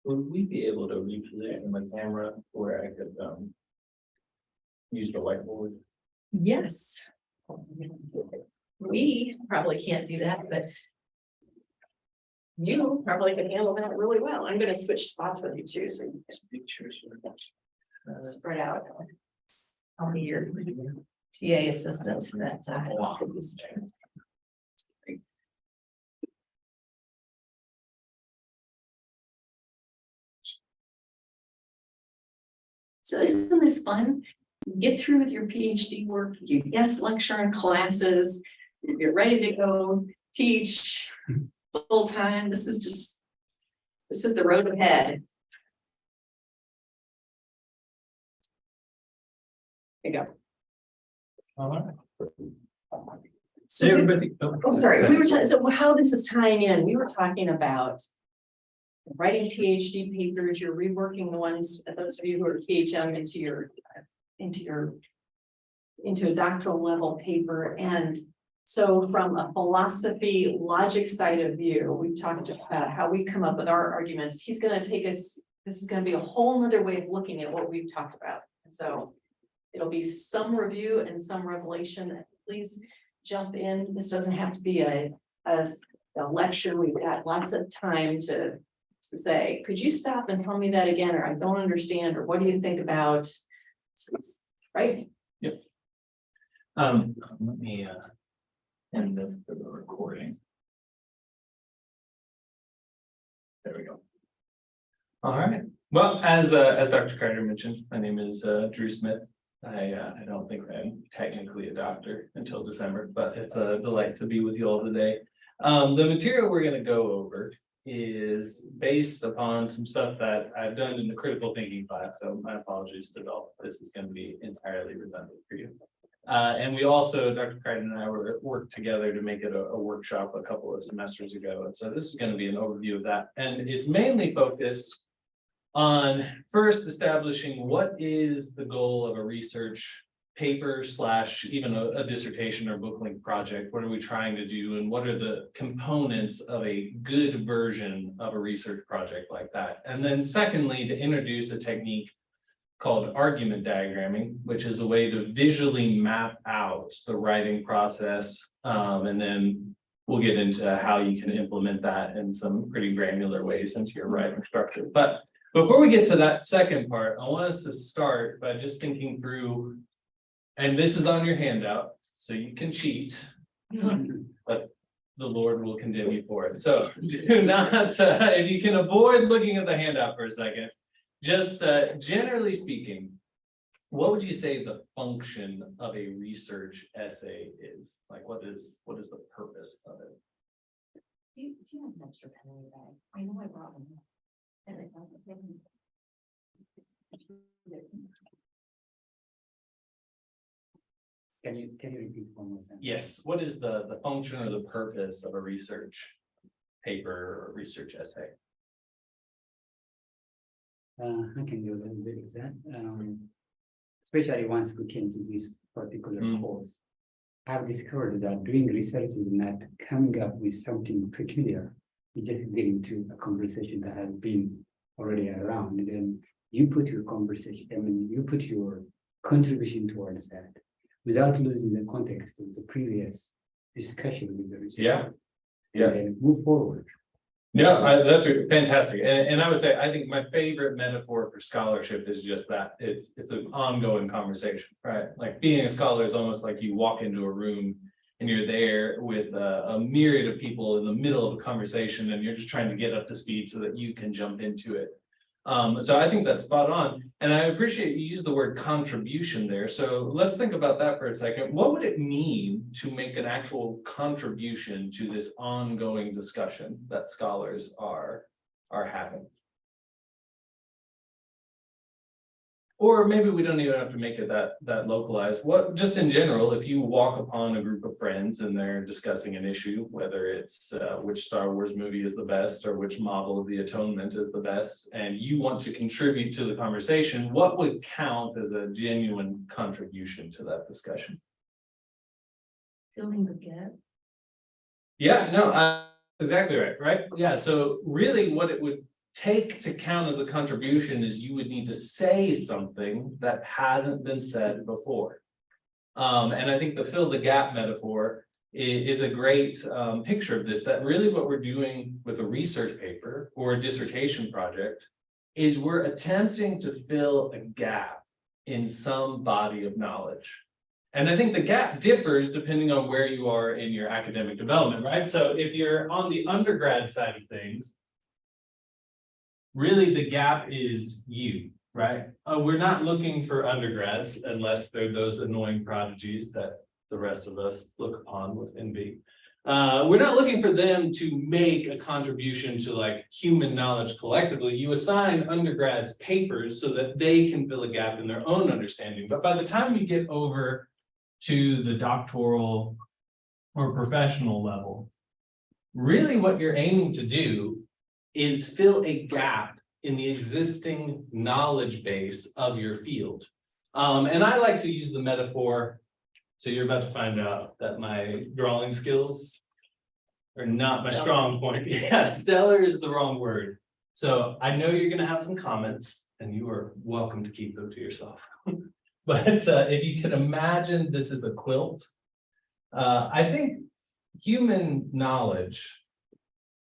Would we be able to reposition my camera where I could use the whiteboard? Yes. We probably can't do that, but. You probably can handle that really well. I'm gonna switch spots with you too, so you Pictures. can spread out. I'll be your TA assistant that So isn't this fun? Get through with your PhD work, you guest lecture in classes, you're ready to go teach full time. This is the road ahead. There you go. All right. So Hey, we- everybody. Oh, sorry, we were talking, so how this is tying in, we were talking about. Writing PhD papers, you're reworking the ones, those of you who are THM into a doctoral level paper. And so from a philosophy logic side of view, we've talked about how we come up with our arguments. He's gonna take us, this is gonna be a whole nother way of looking at what we've talked about. So it'll be some review and some revelation. Please jump in. This doesn't have to be a lecture. We've got lots of time to say, could you stop and tell me that again, or I don't understand, or what do you think about? Right? Let me end this for the recording. There we go. All right. Well, as Dr. Carter mentioned, my name is Drew Smith. I don't think I'm technically a doctor until December, but it's a delight to be with you all today. The material we're going to go over is based upon some stuff that I've done in the critical thinking class. So my apologies to all. This is going to be entirely redundant for you. And we also, Dr. Crichton and I worked together to make it a workshop a couple of semesters ago. And so this is going to be an overview of that. And it's mainly focused on first establishing what is the goal of a research paper / even a dissertation or book length project. What are we trying to do, and what are the components of a good version of a research project like that? And then secondly, to introduce a technique called argument diagramming, which is a way to visually map out the writing process. And then we'll get into how you can implement that in some pretty granular ways into your writing structure. But before we get to that second part, I want us to start by just thinking through. And this is on your handout, so you can cheat, but the Lord will condemn you for it. So do not, if you can avoid looking at the handout for a second, just generally speaking, what would you say the function of a research essay is? Like, what is the purpose of it? Do you have an extra pen in your bag? I know I brought one. Can you repeat one more time? Yes, what is the function or the purpose of a research paper or research essay? I can do a little bit of that. Especially once we came to this particular course, I've discovered that doing research is not coming up with something peculiar. You just get into a conversation that has been already around, and then you put your conversation, you put your contribution towards that without losing the context of the previous discussion with the researcher. Yeah. And then move forward. No, that's fantastic. And I would say, I think my favorite metaphor for scholarship is just that it's an ongoing conversation, right? Like being a scholar is almost like you walk into a room and you're there with a myriad of people in the middle of a conversation, and you're just trying to get up to speed so that you can jump into it. So I think that's spot on. And I appreciate you use the word contribution there. So let's think about that for a second. What would it mean to make an actual contribution to this ongoing discussion that scholars are having? Or maybe we don't even have to make it that localized. What, just in general, if you walk upon a group of friends and they're discussing an issue, whether it's which Star Wars movie is the best or which model of the Atonement is the best, and you want to contribute to the conversation, what would count as a genuine contribution to that discussion? Filling the gap. Yeah, no, exactly right, right? Yeah, so really what it would take to count as a contribution is you would need to say something that hasn't been said before. And I think the fill the gap metaphor is a great picture of this, that really what we're doing with a research paper or a dissertation project is we're attempting to fill a gap in some body of knowledge. And I think the gap differs depending on where you are in your academic development, right? So if you're on the undergrad side of things, really the gap is you, right? We're not looking for undergrads unless they're those annoying prodigies that the rest of us look upon with envy. We're not looking for them to make a contribution to like human knowledge collectively. You assign undergrads papers so that they can fill a gap in their own understanding. But by the time you get over to the doctoral or professional level, really what you're aiming to do is fill a gap in the existing knowledge base of your field. And I like to use the metaphor. So you're about to find out that my drawing skills are not my strong point. Yeah, stellar is the wrong word. So I know you're gonna have some comments and you are welcome to keep them to yourself. But if you can imagine this is a quilt, I think human knowledge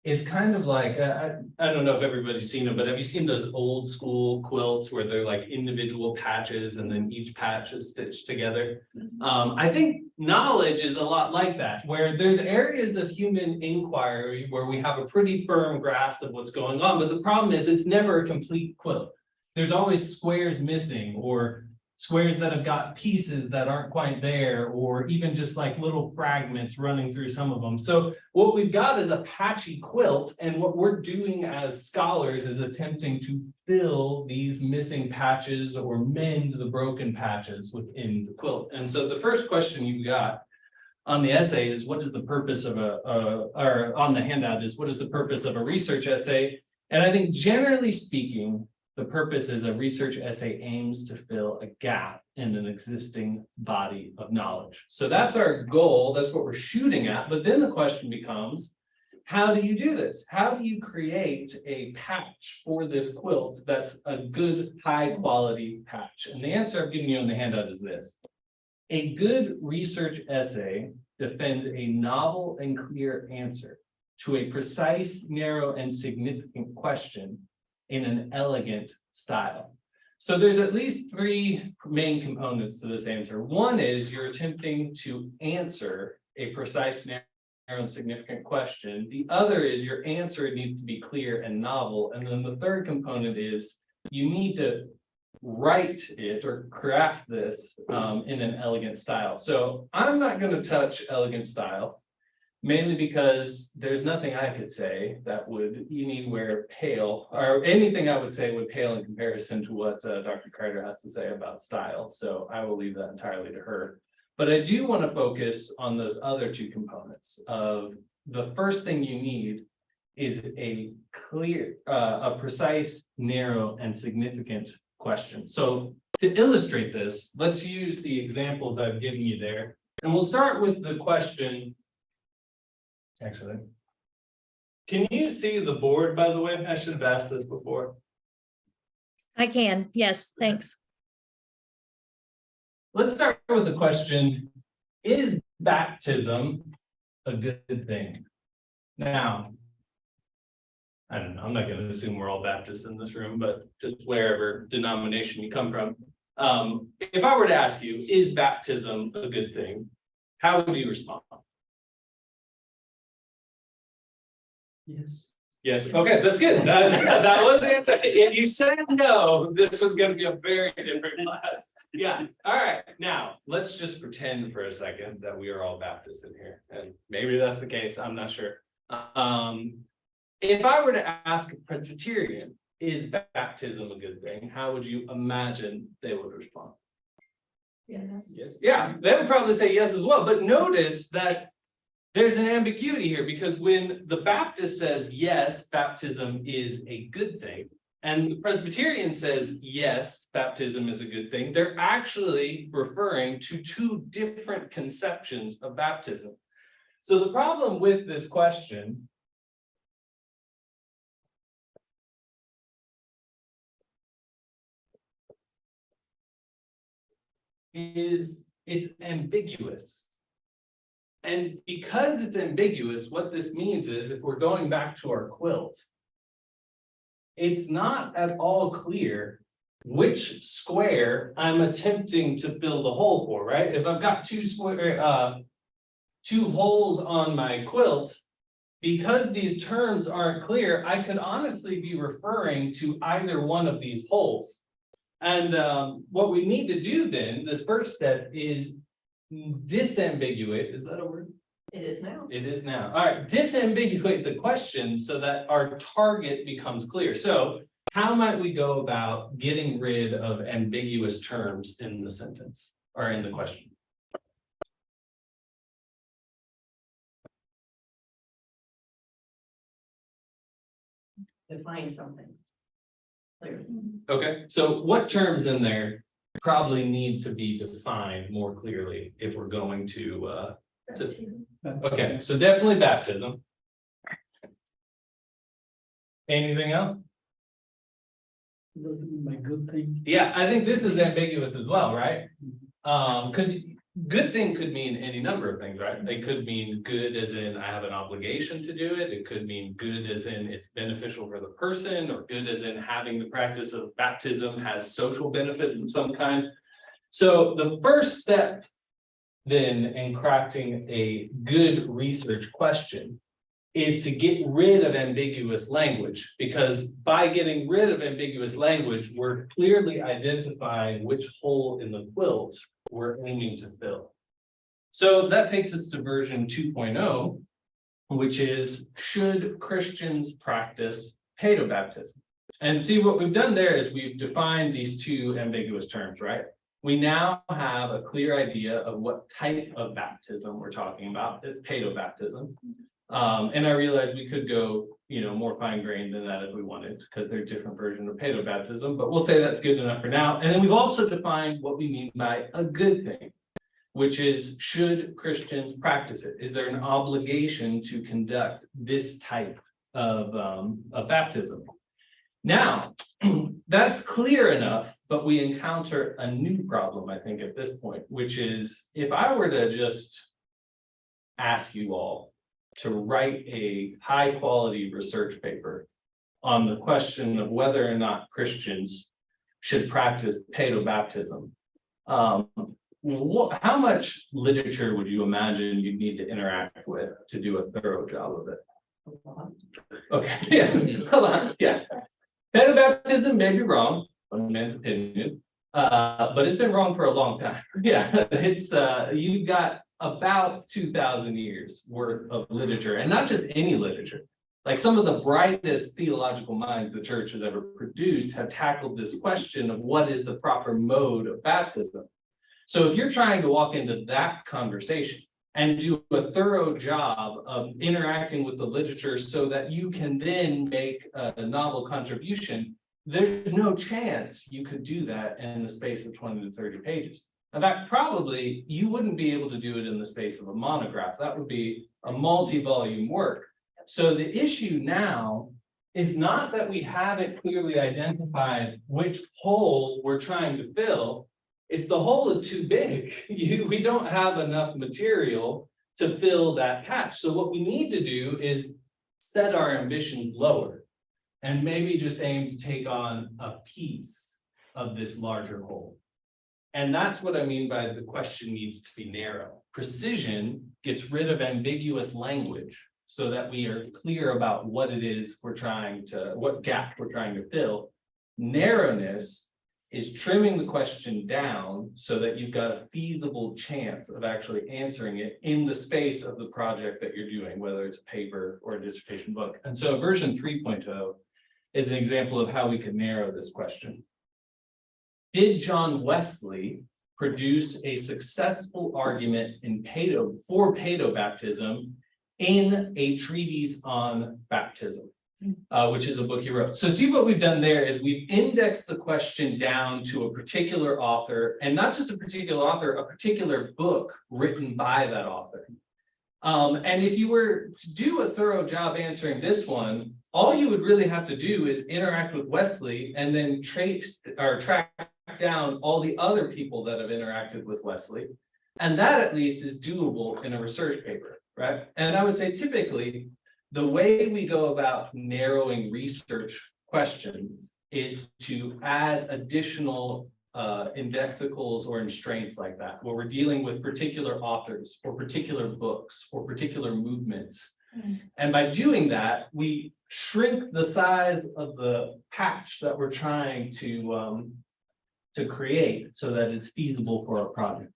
is kind of like, I don't know if everybody's seen it, but have you seen those old school quilts where they're like individual patches and then each patch is stitched together? I think knowledge is a lot like that, where there's areas of human inquiry where we have a pretty firm grasp of what's going on, but the problem is it's never a complete quilt. There's always squares missing or squares that have got pieces that aren't quite there, or even just like little fragments running through some of them. So what we've got is a patchy quilt, and what we're doing as scholars is attempting to fill these missing patches or mend the broken patches within the quilt. And so the first question you've got on the essay is, what is the purpose of or on the handout is, what is the purpose of a research essay? And I think generally speaking, the purpose is a research essay aims to fill a gap in an existing body of knowledge. So that's our goal. That's what we're shooting at. But then the question becomes, how do you do this? How do you create a patch for this quilt that's a good, high quality patch? And the answer I've given you on the handout is this. A good research essay defends a novel and clear answer to a precise, narrow, and significant question in an elegant style. So there's at least three main components to this answer. One is you're attempting to answer a precise, narrow, and significant question. The other is your answer needs to be clear and novel. And then the third component is you need to write it or craft this in an elegant style. So I'm not going to touch elegant style, mainly because there's nothing I could say that would anywhere pale, or anything I would say would pale in comparison to what Dr. Carter has to say about style. So I will leave that entirely to her. But I do want to focus on those other two components of the first thing you need is a clear, a precise, narrow, and significant question. So to illustrate this, let's use the examples I've given you there. And we'll start with the question. Actually, can you see the board, by the way? I should have asked this before. I can, yes, thanks. Let's start with the question, is baptism a good thing? Now, I don't know, I'm not going to assume we're all Baptists in this room, but just wherever denomination you come from. If I were to ask you, is baptism a good thing? How would you respond? Yes. Yes, okay, that's good. That was the answer. If you said no, this was going to be a very different class. Yeah, all right. Now, let's just pretend for a second that we are all Baptists in here. And maybe that's the case, I'm not sure. If I were to ask a Presbyterian, is baptism a good thing? How would you imagine they would respond? Yes. Yes. Yeah, they would probably say yes as well. But notice that there's an ambiguity here, because when the Baptist says, yes, baptism is a good thing, and the Presbyterian says, yes, baptism is a good thing, they're actually referring to two different conceptions of baptism. So the problem with this question is it's ambiguous. And because it's ambiguous, what this means is if we're going back to our quilt, it's not at all clear which square I'm attempting to fill the hole for, right? If I've got two holes on my quilt, because these terms aren't clear, I could honestly be referring to either one of these holes. And what we need to do then, this first step is disambiguate, is that a word? It is now. It is now. All right, disambiguate the question so that our target becomes clear. So how might we go about getting rid of ambiguous terms in the sentence or in the question? Define something. Clear. Okay, so what terms in there probably need to be defined more clearly if we're going to, okay, so definitely baptism. Anything else? Doesn't mean a good thing. Yeah, I think this is ambiguous as well, right? Because good thing could mean any number of things, right? It could mean good as in I have an obligation to do it. It could mean good as in it's beneficial for the person, or good as in having the practice of baptism has social benefits of some kind. So the first step then in crafting a good research question is to get rid of ambiguous language, because by getting rid of ambiguous language, we're clearly identifying which hole in the quilt we're aiming to fill. So that takes us to version 2.0, which is, should Christians practice paedobaptism? And see, what we've done there is we've defined these two ambiguous terms, right? We now have a clear idea of what type of baptism we're talking about. It's paedobaptism. And I realize we could go, more fine-grained than that if we wanted, because they're different versions of paedobaptism, but we'll say that's good enough for now. And then we've also defined what we mean by a good thing, which is, should Christians practice it? Is there an obligation to conduct this type of baptism? Now, that's clear enough, but we encounter a new problem, I think, at this point, which is, if I were to just ask you all to write a high quality research paper on the question of whether or not Christians should practice paedobaptism, how much literature would you imagine you'd need to interact with to do a thorough job of it? Okay, yeah, hold on, yeah. Paedobaptism may be wrong, one man's opinion, but it's been wrong for a long time. Yeah, it's you've got about 2,000 years worth of literature, and not just any literature. Like some of the brightest theological minds the church has ever produced have tackled this question of what is the proper mode of baptism. So if you're trying to walk into that conversation and do a thorough job of interacting with the literature so that you can then make a novel contribution, there's no chance you could do that in the space of 20 to 30 pages. In fact, probably you wouldn't be able to do it in the space of a monograph. That would be a multi-volume work. So the issue now is not that we haven't clearly identified which hole we're trying to fill. It's the hole is too big. We don't have enough material to fill that patch. So what we need to do is set our ambitions lower and maybe just aim to take on a piece of this larger hole. And that's what I mean by the question needs to be narrow. Precision gets rid of ambiguous language so that we are clear about what it is what gap we're trying to fill. Narrowness is trimming the question down so that you've got a feasible chance of actually answering it in the space of the project that you're doing, whether it's a paper or a dissertation book. And so version 3.0 is an example of how we could narrow this question. Did John Wesley produce a successful argument for paedobaptism in a treatise on baptism, which is a book he wrote? So see, what we've done there is we've indexed the question down to a particular author, and not just a particular author, a particular book written by that author. And if you were to do a thorough job answering this one, all you would really have to do is interact with Wesley and then track down all the other people that have interacted with Wesley. And that at least is doable in a research paper, right? And I would say typically, the way we go about narrowing research questions is to add additional indexicals or constraints like that, where we're dealing with particular authors or particular books or particular movements. And by doing that, we shrink the size of the patch that we're trying to create so that it's feasible for our project.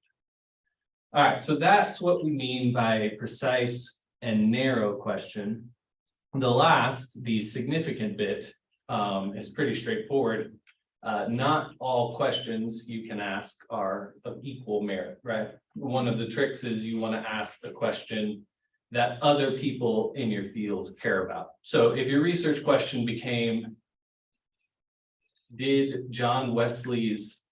All right, so that's what we mean by a precise and narrow question. The last, the significant bit, is pretty straightforward. Not all questions you can ask are of equal merit, right? One of the tricks is you want to ask a question that other people in your field care about. So if your research question became, did John Wesley's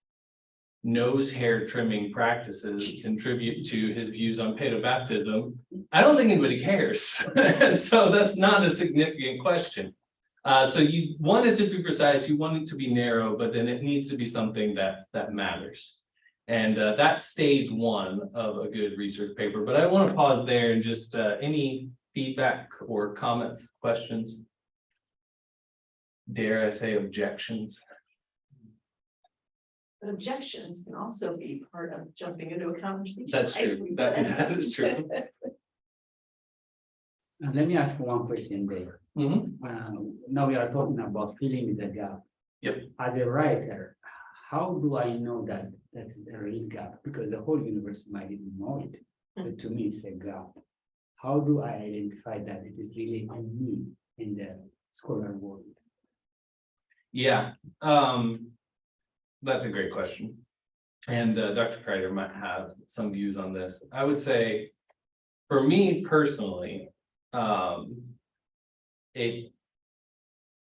nose hair trimming practices contribute to his views on paedobaptism? I don't think anybody cares. And so that's not a significant question. So you want it to be precise, you want it to be narrow, but then it needs to be something that matters. And that's stage one of a good research paper. But I want to pause there and just any feedback or comments, questions? Dare I say objections? But objections can also be part of jumping into a conversation. That's true. That is true. Let me ask one question there. Mhm. Now we are talking about filling the gap. Yep. As a writer, how do I know that that's a real gap? Because the whole universe might even know it, but to me it's a gap. How do I identify that it is really a need in the scholar world? Yeah, that's a great question. And Dr. Kreider might have some views on this. I would say, for me personally, it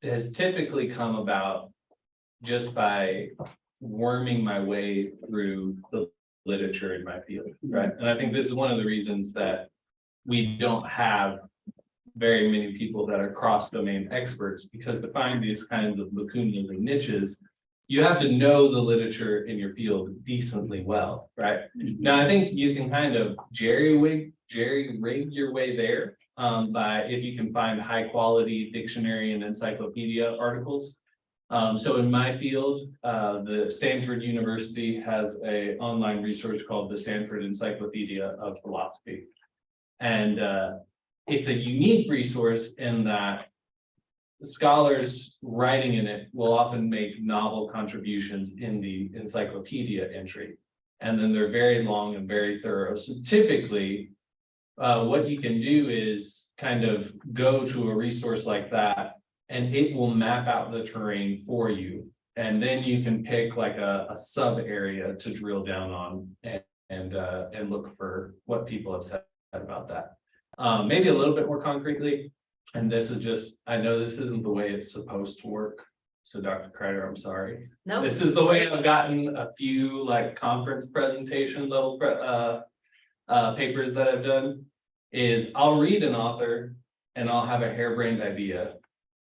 has typically come about just by worming my way through the literature in my field, right? And I think this is one of the reasons that we don't have very many people that are cross-domain experts, because to find these kinds of lacunas and niches, you have to know the literature in your field decently well, right? Now, I think you can kind of jerry-rig your way there by if you can find high-quality dictionary and encyclopedia articles. So in my field, the Stanford University has an online resource called the Stanford Encyclopedia of Philosophy. And it's a unique resource in that scholars writing in it will often make novel contributions in the encyclopedia entry. And then they're very long and very thorough. So typically, what you can do is kind of go to a resource like that, and it will map out the terrain for you. And then you can pick like a sub area to drill down on and look for what people have said about that. Maybe a little bit more concretely, and this is just, I know this isn't the way it's supposed to work. So Dr. Kreider, I'm sorry. No. This is the way I've gotten a few like conference presentation level papers that I've done, is I'll read an author and I'll have a harebrained idea.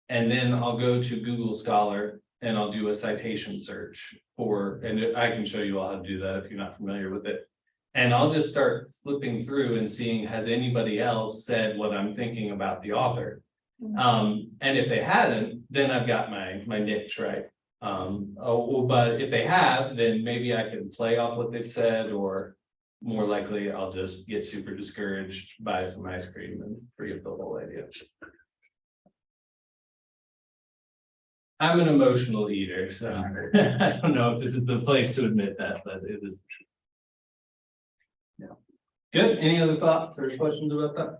And then I'll go to Google Scholar and I'll do a citation search for, and I can show you all how to do that if you're not familiar with it. And I'll just start flipping through and seeing, has anybody else said what I'm thinking about the author? And if they hadn't, then I've got my niche, right? But if they have, then maybe I can play off what they've said, or more likely I'll just get super discouraged, buy some ice cream and forget the whole idea. I'm an emotional eater, so I don't know if this is the place to admit that, but it is true. Yeah. Good. Any other thoughts or questions about that?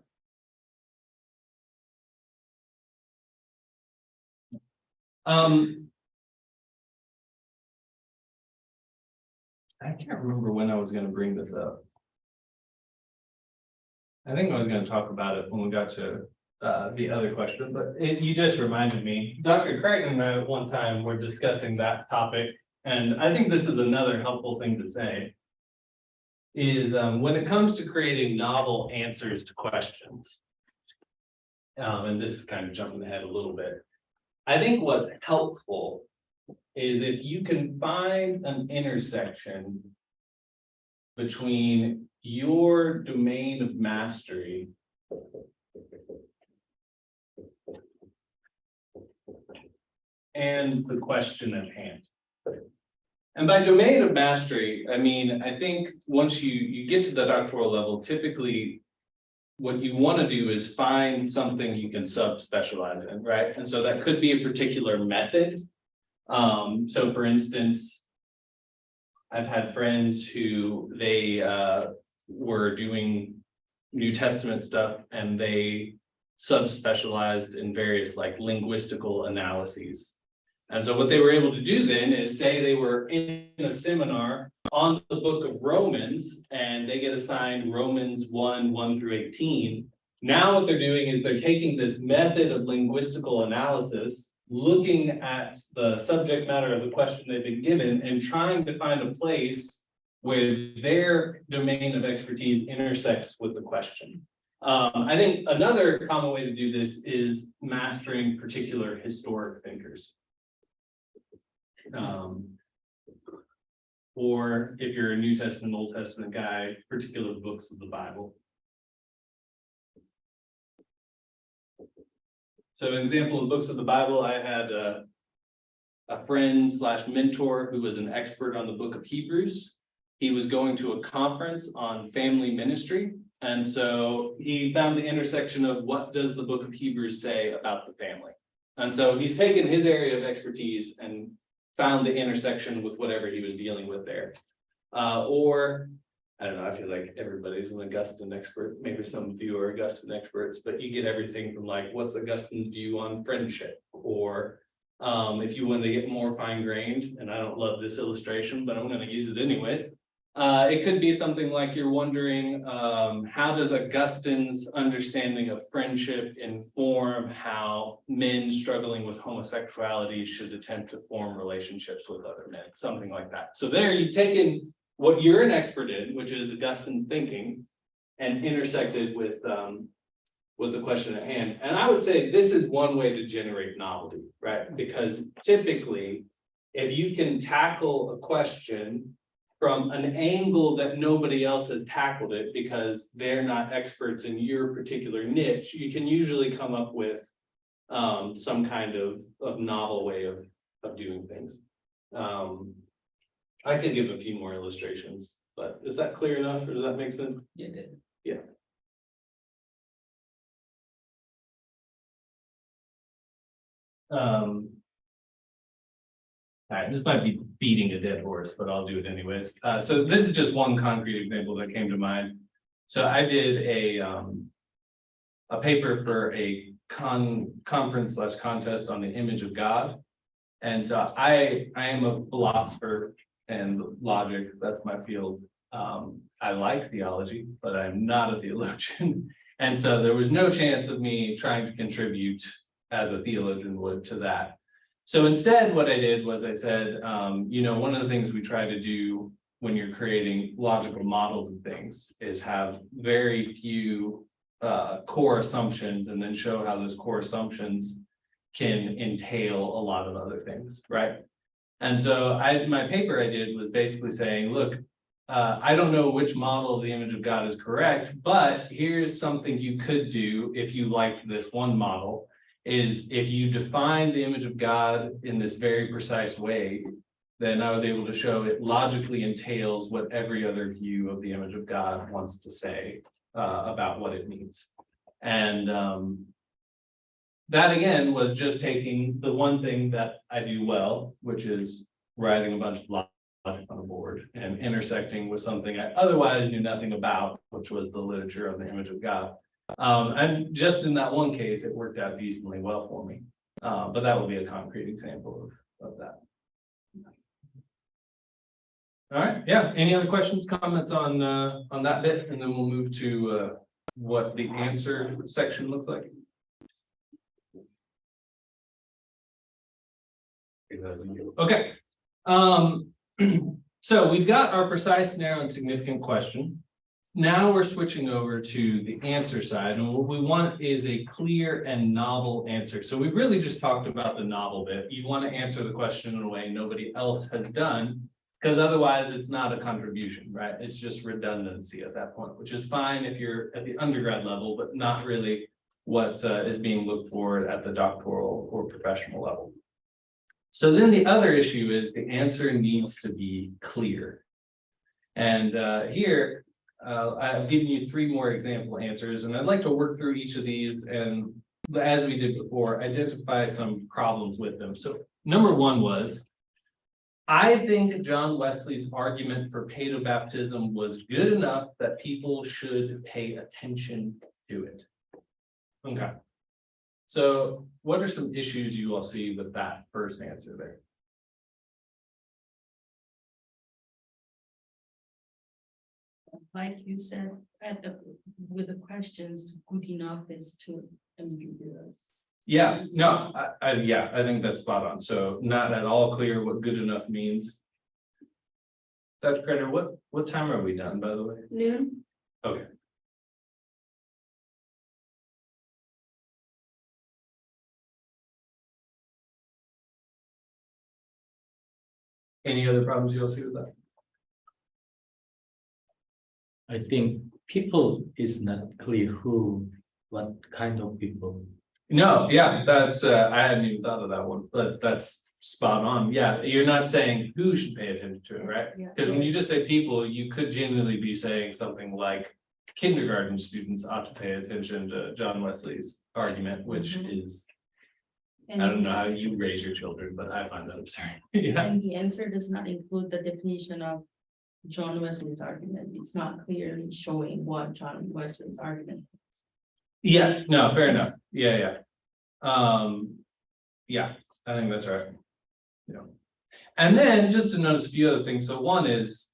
I can't remember when I was going to bring this up. I think I was going to talk about it when we got to the other question, but you just reminded me. Dr. Creighton and I at one time were discussing that topic, and I think this is another helpful thing to say. Is when it comes to creating novel answers to questions, and this is kind of jumping ahead a little bit, I think what's helpful is if you can find an intersection between your domain of mastery and the question at hand. And by domain of mastery, I mean, I think once you get to the doctoral level, typically what you want to do is find something you can subspecialize in, right? And so that could be a particular method. So for instance, I've had friends who they were doing New Testament stuff and they subspecialized in various like linguistical analyses. And so what they were able to do then is say they were in a seminar on the book of Romans and they get assigned Romans 1 through 18. Now what they're doing is they're taking this method of linguistical analysis, looking at the subject matter of the question they've been given and trying to find a place where their domain of expertise intersects with the question. I think another common way to do this is mastering particular historic thinkers. Or if you're a New Testament, Old Testament guy, particular books of the Bible. So an example of books of the Bible, I had a friend / mentor who was an expert on the book of Hebrews. He was going to a conference on family ministry. And so he found the intersection of what does the book of Hebrews say about the family. And so he's taken his area of expertise and found the intersection with whatever he was dealing with there. Or, I don't know, I feel like everybody's an Augustine expert. Maybe some of you are Augustine experts, but you get everything from like, what's Augustine's view on friendship? Or if you want to get more fine-grained, and I don't love this illustration, but I'm going to use it anyways. It could be something like you're wondering, how does Augustine's understanding of friendship inform how men struggling with homosexuality should attempt to form relationships with other men, something like that. So there you've taken what you're an expert in, which is Augustine's thinking, and intersected with the question at hand. And I would say this is one way to generate novelty, right? Because typically, if you can tackle a question from an angle that nobody else has tackled it because they're not experts in your particular niche, you can usually come up with some kind of novel way of doing things. I could give a few more illustrations, but is that clear enough or does that make sense? Yeah, it did. Yeah. All right, this might be beating a dead horse, but I'll do it anyways. So this is just one concrete example that came to mind. So I did a paper for a conference / contest on the image of God. And so I am a philosopher and logic, that's my field. I like theology, but I'm not a theologian. And so there was no chance of me trying to contribute as a theologian would to that. So instead, what I did was I said, one of the things we try to do when you're creating logical models of things is have very few core assumptions and then show how those core assumptions can entail a lot of other things, right? And so my paper I did was basically saying, look, I don't know which model of the image of God is correct, but here's something you could do if you liked this one model. Is if you define the image of God in this very precise way, then I was able to show it logically entails what every other view of the image of God wants to say about what it means. And that again was just taking the one thing that I do well, which is writing a bunch of logic on a board and intersecting with something I otherwise knew nothing about, which was the literature of the image of God. And just in that one case, it worked out decently well for me. But that would be a concrete example of that. All right, yeah. Any other questions, comments on that bit? And then we'll move to what the answer section looks like. Okay. So we've got our precise, narrow, and significant question. now we're switching over to the answer side, and what we want is a clear and novel answer. So we've really just talked about the novel bit. You want to answer the question in a way nobody else has done, because otherwise it's not a contribution, right? It's just redundancy at that point, which is fine if you're at the undergrad level, but not really what is being looked for at the doctoral or professional level. So then the other issue is the answer needs to be clear. And here, I've given you 3 more example answers, and I'd like to work through each of these and, as we did before, identify some problems with them. So number 1 was, I think John Wesley's argument for paedobaptism was good enough that people should pay attention to it. Okay. So what are some issues you all see with that first answer there? Like you said, with the questions, good enough is too ambiguous. Yeah, no, I think that's spot on. So not at all clear what good enough means. Dr. Crater, what time are we done, by the way? Noon? Okay. Any other problems you'll see with that? I think people is not clear what kind of people. No, yeah, that's, I hadn't even thought of that one, but that's spot on. Yeah, you're not saying who should pay attention to it, right? Yeah. Because when you just say people, you could genuinely be saying something like kindergarten students ought to pay attention to John Wesley's argument, which is, I don't know how you raise your children, but I find that absurd. Yeah, And the answer does not include the definition of John Wesley's argument. It's not clearly showing what John Wesley's argument is. yeah, no, fair enough. Yeah, yeah, I think that's right. You know, and then just to notice a few other things. So one is,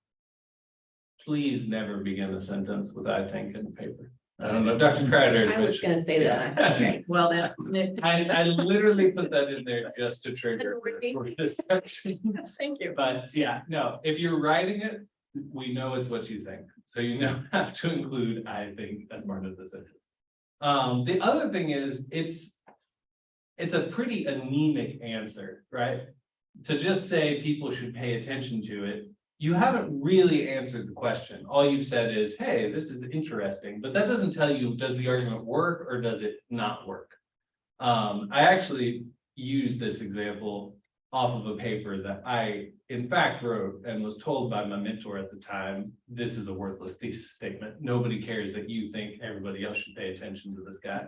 please never begin a sentence with "I think" in the paper. I don't know, Dr. Kreider. I was gonna say that. Okay, well, that's. I literally put that in there just to trigger for this section. Thank you. But yeah, no, if you're writing it, we know it's what you think. So you don't have to include "I think" as part of the sentence. The other thing is, it's a pretty anemic answer, right? To just say people should pay attention to it, you haven't really answered the question. All you've said is, hey, this is interesting, but that doesn't tell you, does the argument work or does it not work? I actually used this example off of a paper that I, in fact, wrote and was told by my mentor at the time, this is a worthless thesis statement. Nobody cares that you think everybody else should pay attention to this guy.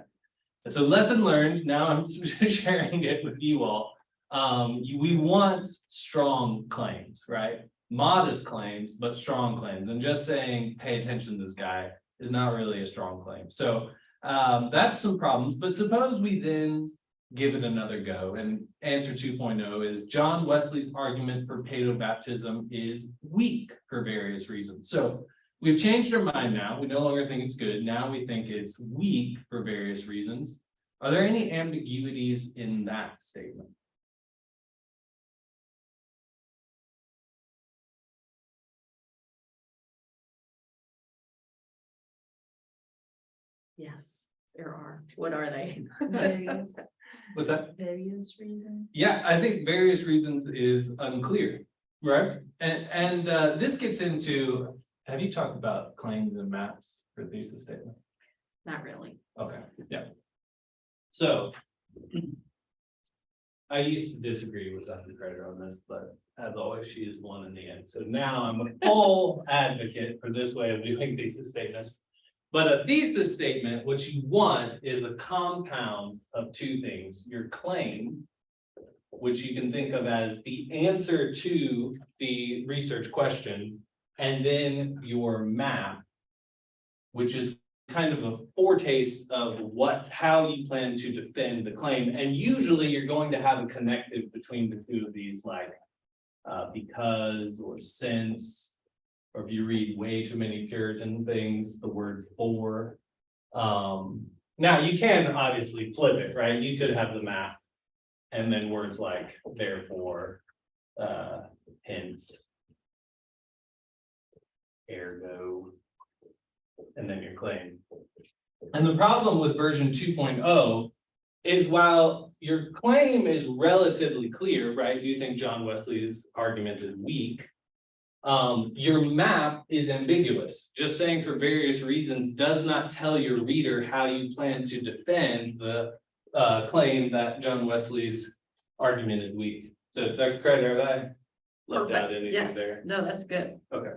And so lesson learned, now I'm sharing it with you all. We want strong claims, right? Modest claims, but strong claims. And just saying, pay attention to this guy is not really a strong claim. So that's some problems, but suppose we then give it another go. And answer 2.0 is John Wesley's argument for paedobaptism is weak for various reasons. So we've changed our mind now. We no longer think it's good. Now we think it's weak for various reasons. Are there any ambiguities in that statement? Yes, there are. What are they? Various, What's that? various reasons. Yeah, I think various reasons is unclear, right? And this gets into, have you talked about claims and maps for thesis statement? Not really. Okay, yeah. So I used to disagree with Dr. Kreider on this, but as always, she is one in the end. So now I'm a full advocate for this way of doing thesis statements. But a thesis statement, what you want is a compound of 2 things: your claim, which you can think of as the answer to the research question, and then your map, which is kind of a foretaste of how you plan to defend the claim. And usually you're going to have a connective between the 2 of these, like because or since, or if you read way too many Puritan things, the word for. Now you can obviously flip it, right? You could have the map and then words like therefore, hence, ergo, and then your claim. And the problem with version 2.0 is while your claim is relatively clear, right? You think John Wesley's argument is weak. Your map is ambiguous. Just saying for various reasons does not tell your reader how you plan to defend the claim that John Wesley's argument is weak. So Dr. Kreider, have I left out Perfect. anything Yes, there? no, that's good. Okay.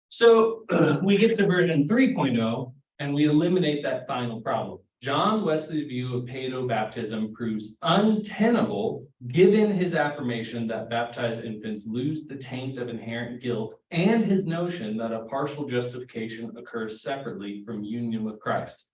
So we get to version 3.0 and we eliminate that final problem. John Wesley's view of paedobaptism proves untenable given his affirmation that baptized infants lose the taint of inherent guilt and his notion that a partial justification occurs separately from union with Christ.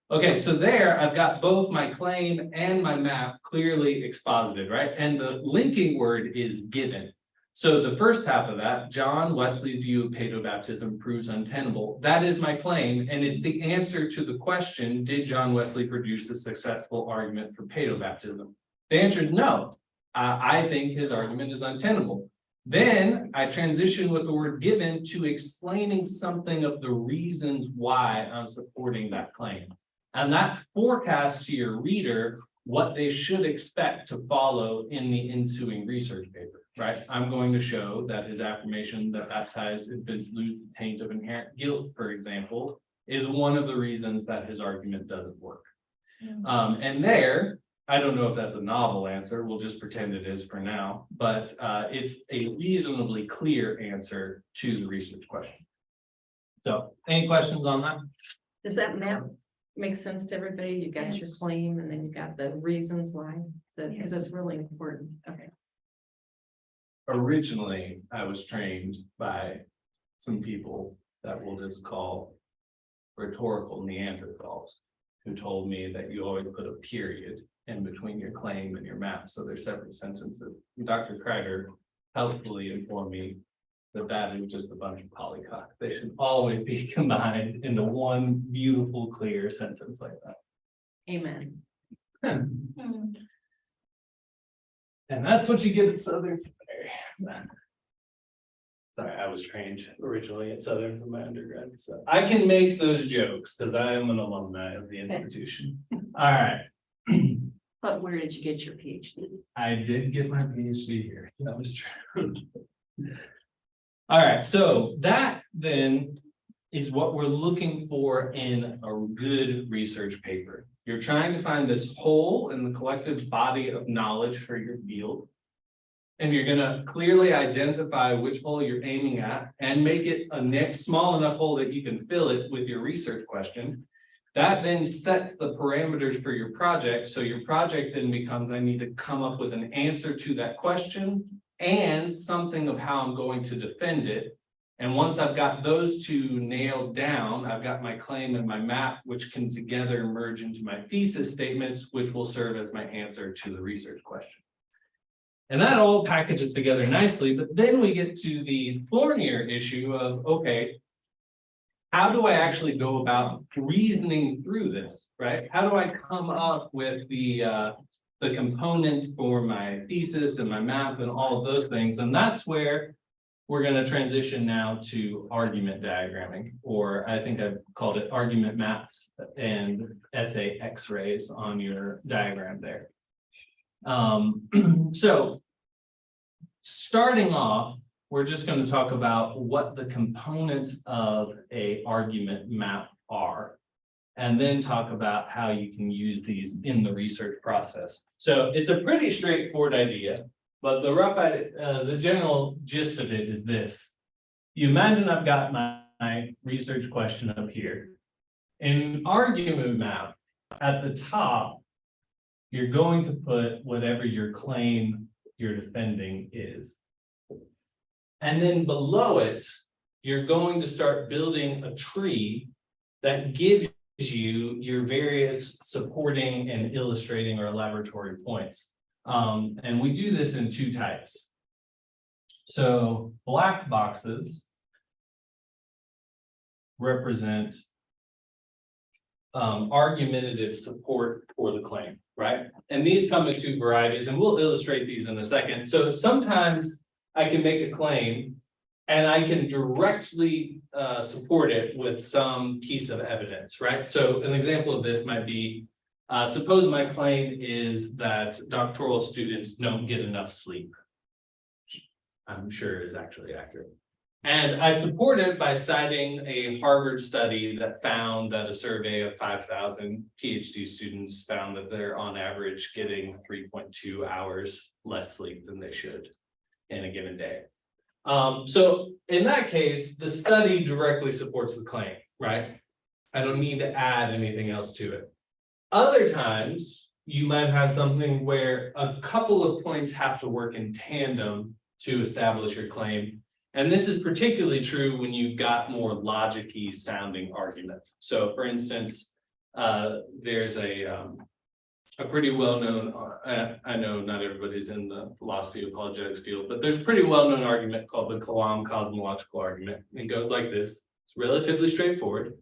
Okay, so there I've got both my claim and my map clearly exposited, right? And the linking word is given. So the first half of that, John Wesley's view of paedobaptism proves untenable. That is my claim, and it's the answer to the question, did John Wesley produce a successful argument for paedobaptism? The answer is no. I think his argument is untenable. Then I transition with the word given to explaining something of the reasons why I'm supporting that claim. And that forecasts to your reader what they should expect to follow in the ensuing research paper, right? I'm going to show that his affirmation that baptized infants lose the taint of inherent guilt, for example, is one of the reasons that his argument doesn't work. And there, I don't know if that's a novel answer, we'll just pretend it is for now, but it's a reasonably clear answer to the research question. So, any questions on that? Does that map make sense to everybody? You got your Yes. claim and then you got the reasons why. So, because it's really important. Okay. Originally, I was trained by some people that we'll just call rhetorical Neanderthals, who told me that you always put a period in between your claim and your map, so they're separate sentences. Dr. Kreider helpfully informed me that that is just a bunch of polycock. They should always be combined into one beautiful, clear sentence like that. Amen. And that's what you get at Southern Seminary. Sorry, I was trained originally at Southern for my undergrad, so I can make those jokes because I am an alumni of the institution. All right. But where did you get your PhD? I did get my PhD here. That was true. All right, so that then is what we're looking for in a good research paper. You're trying to find this hole in the collective body of knowledge for your field. And you're gonna clearly identify which hole you're aiming at and make it a small enough hole that you can fill it with your research question. That then sets the parameters for your project. So your project then becomes, I need to come up with an answer to that question and something of how I'm going to defend it. And once I've got those two nailed down, I've got my claim and my map, which can together merge into my thesis statements, which will serve as my answer to the research question. And that all packages together nicely, but then we get to the thornier issue of, okay, how do I actually go about reasoning through this, right? How do I come up with the components for my thesis and my map and all of those things? And that's where we're going to transition now to argument diagramming, or I think I've called it argument maps and essay x-rays on your diagram there. So starting off, we're just going to talk about what the components of a argument map are, and then talk about how you can use these in the research process. So it's a pretty straightforward idea, but the rough idea, the general gist of it is this. You imagine I've got my research question up here. In argument map, at the top, you're going to put whatever your claim you're defending is. And then below it, you're going to start building a tree that gives you your various supporting and illustrating or laboratory points. And we do this in two types. So black boxes represent argumentative support for the claim, right? And these come in two varieties, and we'll illustrate these in a second. So sometimes I can make a claim and I can directly support it with some piece of evidence, right? So an example of this might be, suppose my claim is that doctoral students don't get enough sleep. I'm sure is actually accurate. And I support it by citing a Harvard study that found that a survey of 5,000 PhD students found that they're on average getting 3.2 hours less sleep than they should in a given day. So in that case, the study directly supports the claim, right? I don't need to add anything else to it. Other times, you might have something where a couple of points have to work in tandem to establish your claim. And this is particularly true when you've got more logic-y sounding arguments. So for instance, there's a pretty well-known, I know not everybody's in the philosophy apologetics field, but there's a pretty well-known argument called the Kalam cosmological argument. It goes like this. It's relatively straightforward.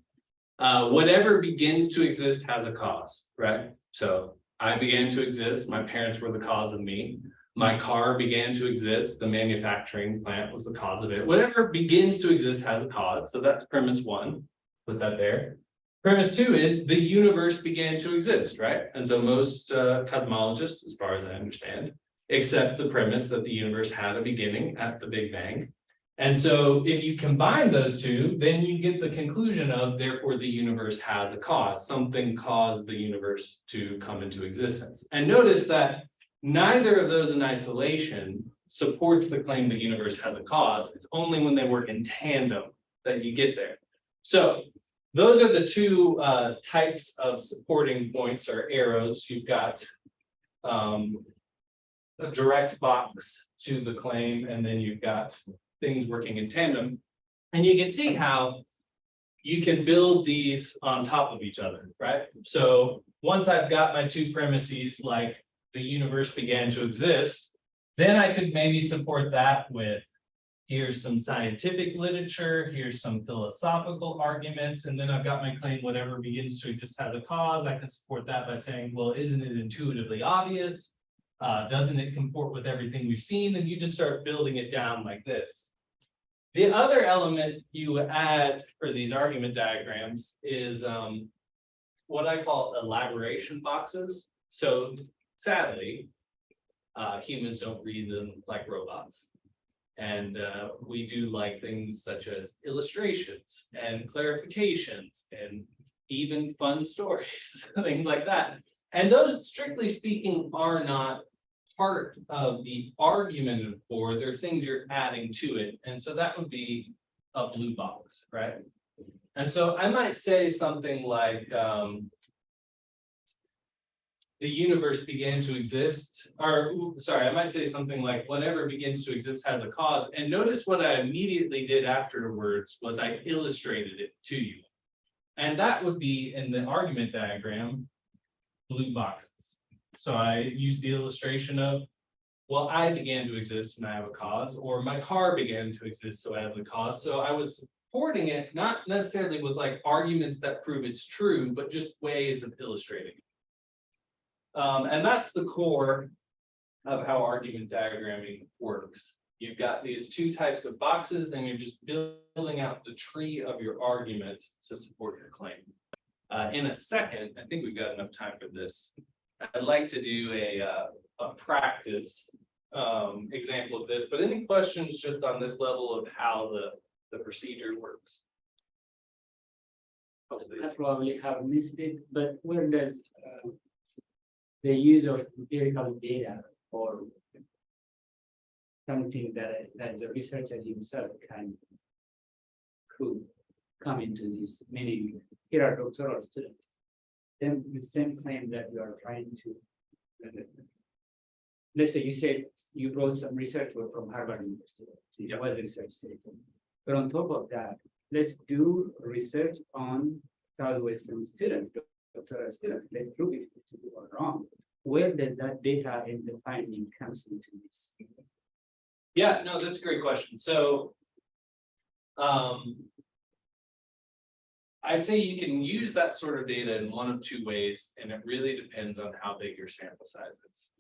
Whatever begins to exist has a cause, right? So I began to exist. My parents were the cause of me. My car began to exist. The manufacturing plant was the cause of it. Whatever begins to exist has a cause. So that's premise one. Put that there. Premise two is the universe began to exist, right? And so most cosmologists, as far as I understand, accept the premise that the universe had a beginning at the Big Bang. And so if you combine those two, then you get the conclusion of, therefore, the universe has a cause. Something caused the universe to come into existence. And notice that neither of those in isolation supports the claim the universe has a cause. It's only when they work in tandem that you get there. So those are the two types of supporting points or arrows. You've got a direct box to the claim, and then you've got things working in tandem. And you can see how you can build these on top of each other, right? So once I've got my two premises, like the universe began to exist, then I could maybe support that with, here's some scientific literature, here's some philosophical arguments, and then I've got my claim, whatever begins to exist has a cause. I can support that by saying, well, isn't it intuitively obvious? Doesn't it comport with everything we've seen? And you just start building it down like this. The other element you add for these argument diagrams is what I call elaboration boxes. So sadly, humans don't read them like robots. And we do like things such as illustrations and clarifications and even fun stories, things like that. And those, strictly speaking, are not part of the argument for, they're things you're adding to it. And so that would be a blue box, right? And so I might say something like, the universe began to exist, or sorry, I might say something like, whatever begins to exist has a cause. And notice what I immediately did afterwards was I illustrated it to you. And that would be in the argument diagram, blue boxes. So I use the illustration of, well, I began to exist and I have a cause, or my car began to exist, so it has a cause. So I was supporting it, not necessarily with like arguments that prove it's true, but just ways of illustrating it. And that's the core of how argument diagramming works. You've got these two types of boxes and you're just building out the tree of your argument to support your claim. In a second, I think we've got enough time for this. I'd like to do a practice example of this, but any questions just on this level of how the procedure works? I probably have missed it, but where does the use of empirical data or something that the researcher himself could come into this, meaning here are doctoral students. Then the same claim that we are trying to, let's say you said you brought some research work from Harvard University, so it was research statement. But on top of that, let's do research on Southwestern students, doctoral students. Let's prove it to be wrong. Where does that data and the finding comes into this? Yeah, no, that's a great question. So I say you can use that sort of data in one of two ways, and it really depends on how big your sample size is.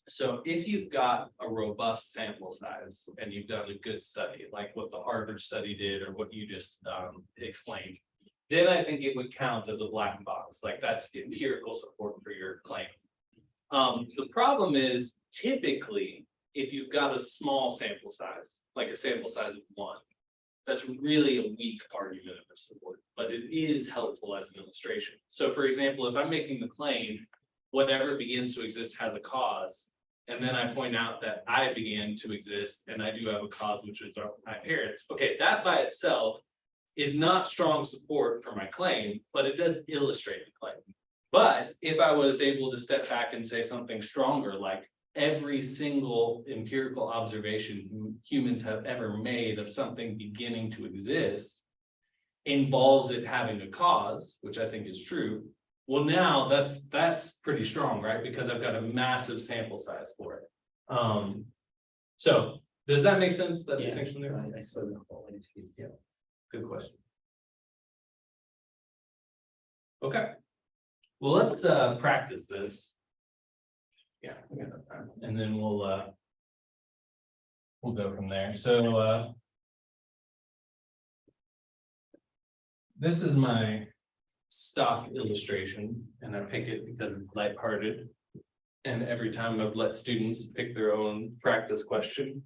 So if you've got a robust sample size and you've done a good study, like what the Harvard study did or what you just explained. Then I think it would count as a black box, like that's the empirical support for your claim. The problem is typically, if you've got a small sample size, like a sample size of 1. That's really a weak argument of support, but it is helpful as an illustration. So for example, if I'm making the claim, whatever begins to exist has a cause. And then I point out that I began to exist and I do have a cause, which is my parents. Okay, that by itself is not strong support for my claim, but it does illustrate the claim. But if I was able to step back and say something stronger, like every single empirical observation humans have ever made of something beginning to exist involves it having a cause, which I think is true. Well, now that's pretty strong, right? Because I've got a massive sample size for it. So does that make sense? That Yeah, distinction there? I saw the whole interview. Yeah. Good question. Okay. Well, let's practice this. Yeah, we got enough time. And then we'll go from there. So this is my stock illustration, and I pick it because it's lighthearted. And every time I've let students pick their own practice question,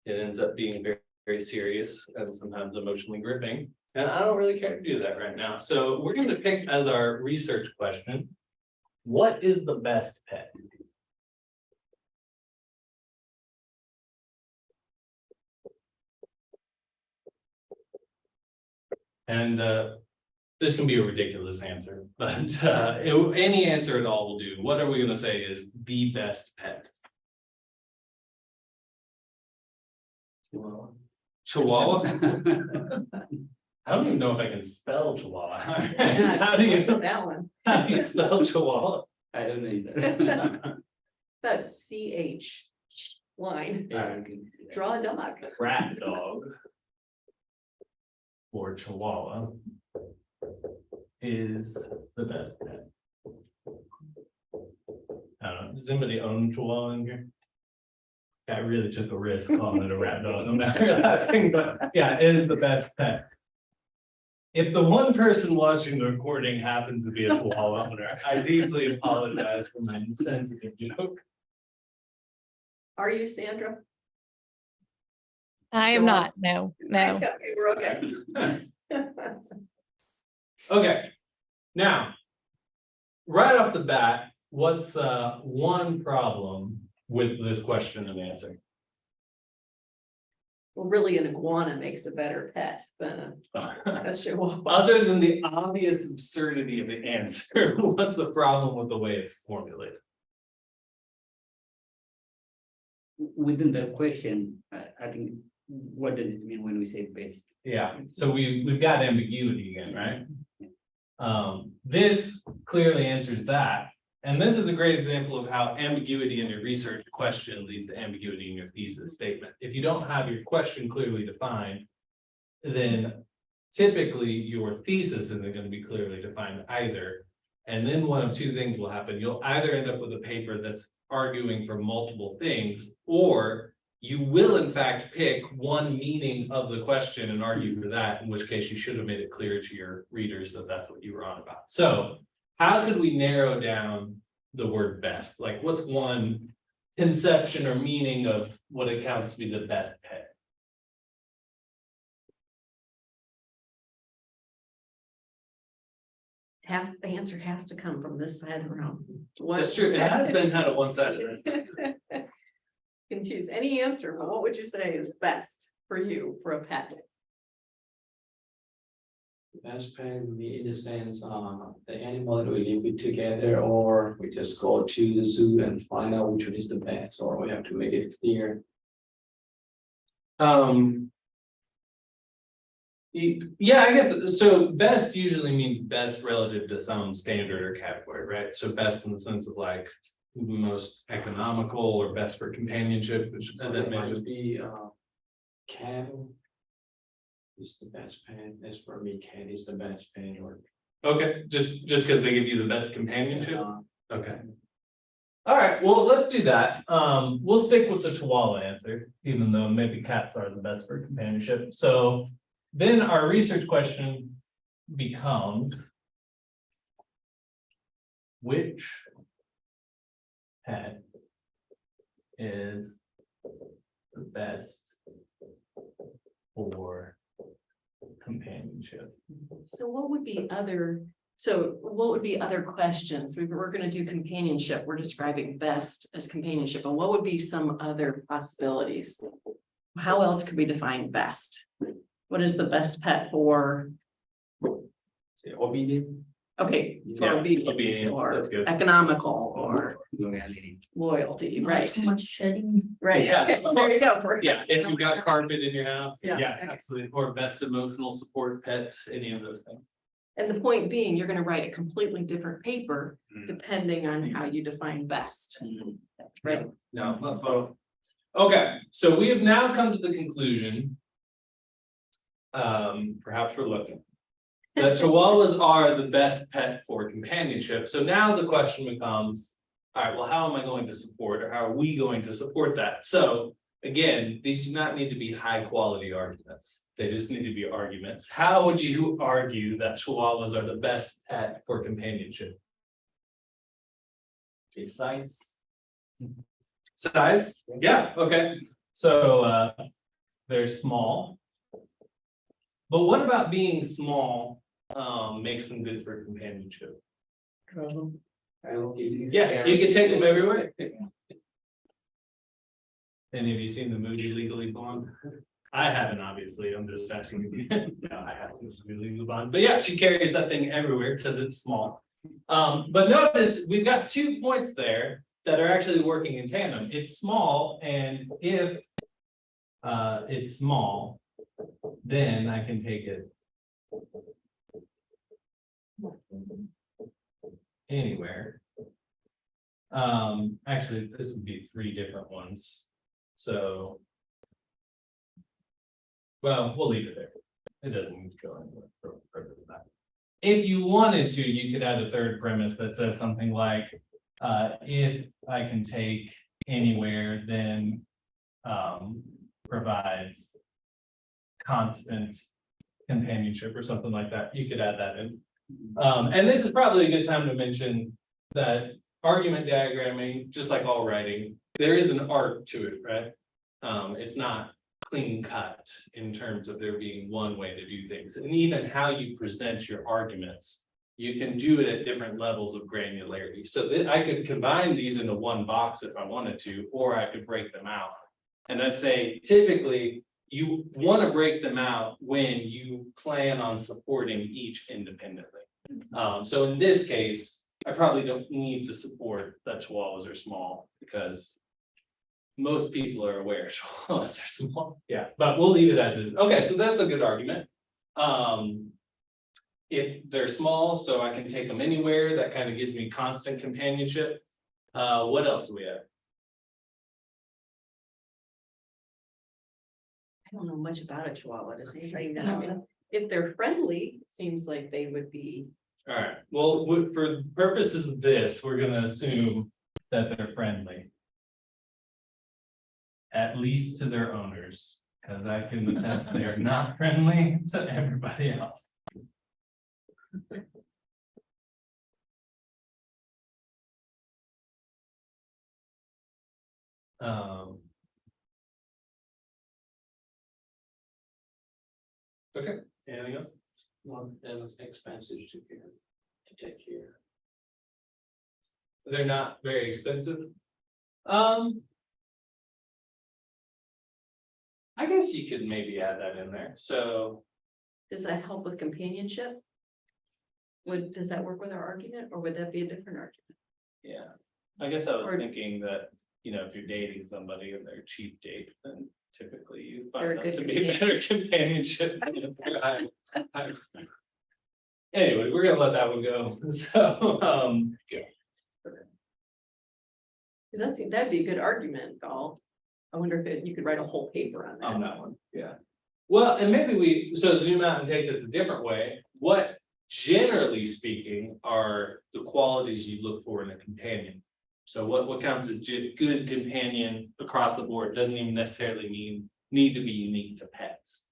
it ends up being very, very serious and sometimes emotionally gripping. And I don't really care to do that right now. So we're going to pick as our research question, what is the best pet? And this can be a ridiculous answer, but any answer at all will do. What are we going to say is the best pet? Chihuahua? I don't even know if I can spell Chihuahua. How do you spell Chihuahua? I don't know either. That CH line, draw a dog. Rat dog. Or Chihuahua. Is the best pet. I don't know, does anybody own Chihuahua in here? I really took a risk calling it a rat dog, I'm not realizing, but yeah, it is the best pet. If the one person watching the recording happens to be a Chihuahua owner, I deeply apologize for my insensitive joke. Are you Sandra? I am Joel? not, no, no. Okay, we're okay. Okay, now, right off the bat, what's one problem with this question and answer? Well, really, an iguana makes a better pet than a chihuahua. Other than the obvious absurdity of the answer, what's the problem with the way it's formulated? Within the question, I think, what does it mean when we say best? Yeah, so we've got ambiguity again, right? This clearly answers that. And this is a great example of how ambiguity in your research question leads to ambiguity in your thesis statement. If you don't have your question clearly defined, then typically your thesis isn't going to be clearly defined either. And then one of two things will happen. You'll either end up with a paper that's arguing for multiple things, or you will in fact pick one meaning of the question and argue for that, in which case you should have made it clear to your readers that that's what you were on about. So how could we narrow down the word best? Like what's one conception or meaning of what it counts to be the best pet? The answer has to come from this side of the room. That's true. It has been kind of one-sided. Can choose any answer, but what would you say is best for you for a pet? Best pet would be in the sense, the animal that we live with together, or we just go to the zoo and find out which one is the best, or we have to make it clear. Yeah, I guess, so best usually means best relative to some standard or category, right? So best in the sense of like most economical or best for companionship, which So that it may might be, cat is the best pet, as for me, cat is the best pet, or. okay, just because they give you the best companionship, okay. All right, well, let's do that. We'll stick with the Chihuahua answer, even though maybe cats are the best for companionship. So then our research question becomes, which pet is the best for companionship? So what would be other, so what would be other questions? We're gonna do companionship. We're describing best as companionship, and what would be some other possibilities? How else could we define best? What is the best pet for, Say obedient. okay, Yeah, for obedience obedience, or that's good. economical or Loyalty. loyalty, Not right? Too much shedding. Right, Yeah. there you go. for- Yeah, if you've got carpet in your house, Yeah. yeah, absolutely, or best emotional support pets, any of those things. And the point being, you're gonna write a completely different paper Mm. depending on how you define best, right? No, that's fine. Okay, so we have now come to the conclusion. Perhaps we're looking. That Chihuahuas are the best pet for companionship, so now the question becomes, all right, well, how am I going to support, or how are we going to support that? So. Again, these do not need to be high quality arguments, they just need to be arguments. How would you argue that Chihuahuas are the best pet for companionship? Size. Size, yeah, okay, so they're small. But what about being small makes them good for companionship? Yeah, you can take them everywhere. Any of you seen the movie Legally Blonde? I haven't, obviously, I'm just asking. No, I haven't seen the movie Legally Blonde, but yeah, she carries that thing everywhere because it's small. But notice, we've got 2 points there that are actually working in tandem. It's small, and if it's small, then I can take it anywhere. Actually, this would be 3 different ones. So. Well, we'll leave it there. It doesn't need to go anywhere further than that. If you wanted to, you could add a third premise that says something like, if I can take anywhere, then provides constant companionship or something like that. You could add that in. And this is probably a good time to mention that argument diagramming, just like all writing, there is an art to it, right? It's not clean cut in terms of there being one way to do things, and even how you present your arguments, you can do it at different levels of granularity. So that I could combine these into one box if I wanted to, or I could break them out. And I'd say typically you want to break them out when you plan on supporting each independently. So in this case, I probably don't need to support that Chihuahuas are small because most people are aware Chihuahuas are small. Yeah, but we'll leave it as is. Okay, so that's a good argument. If they're small, so I can take them anywhere, that kind of gives me constant companionship. What else do we have? I don't know much about a Chihuahua, does anybody know? If they're friendly, it seems like they would be, All right, well, for purposes of this, we're gonna assume that they're friendly. At least to their owners, because I can attest they are not friendly to everybody else. Okay, anything else? Well, then it's expensive to take care. They're not very expensive. I guess you could maybe add that in there, so. does that help with companionship? Does that work with our argument, or would that be a different argument? Yeah, I guess I was Or- thinking that, you know, if you're dating somebody and they're a cheap date, then typically you They're a find that good to be companion. better companionship. than if they're high. Anyway, we're gonna let that one go, so, yeah. Cause that'd be a good argument, Gall. I wonder if you could write a whole paper on On that. that one, yeah. Well, and maybe so zoom out and take this a different way. What generally speaking are the qualities you look for in a companion? So what counts as good companion across the board doesn't even necessarily need to be unique to pets.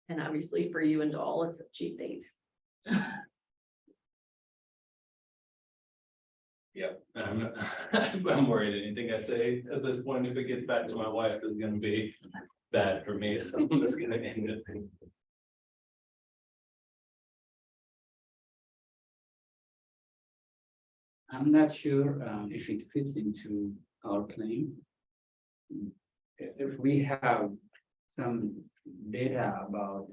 And obviously for you and all, it's a cheap date. Yep, I'm worried anything I say at this point, if it gets back to my wife, is gonna be bad for me, so I'm just gonna end it. I'm not sure if it fits into our claim. If we have some data about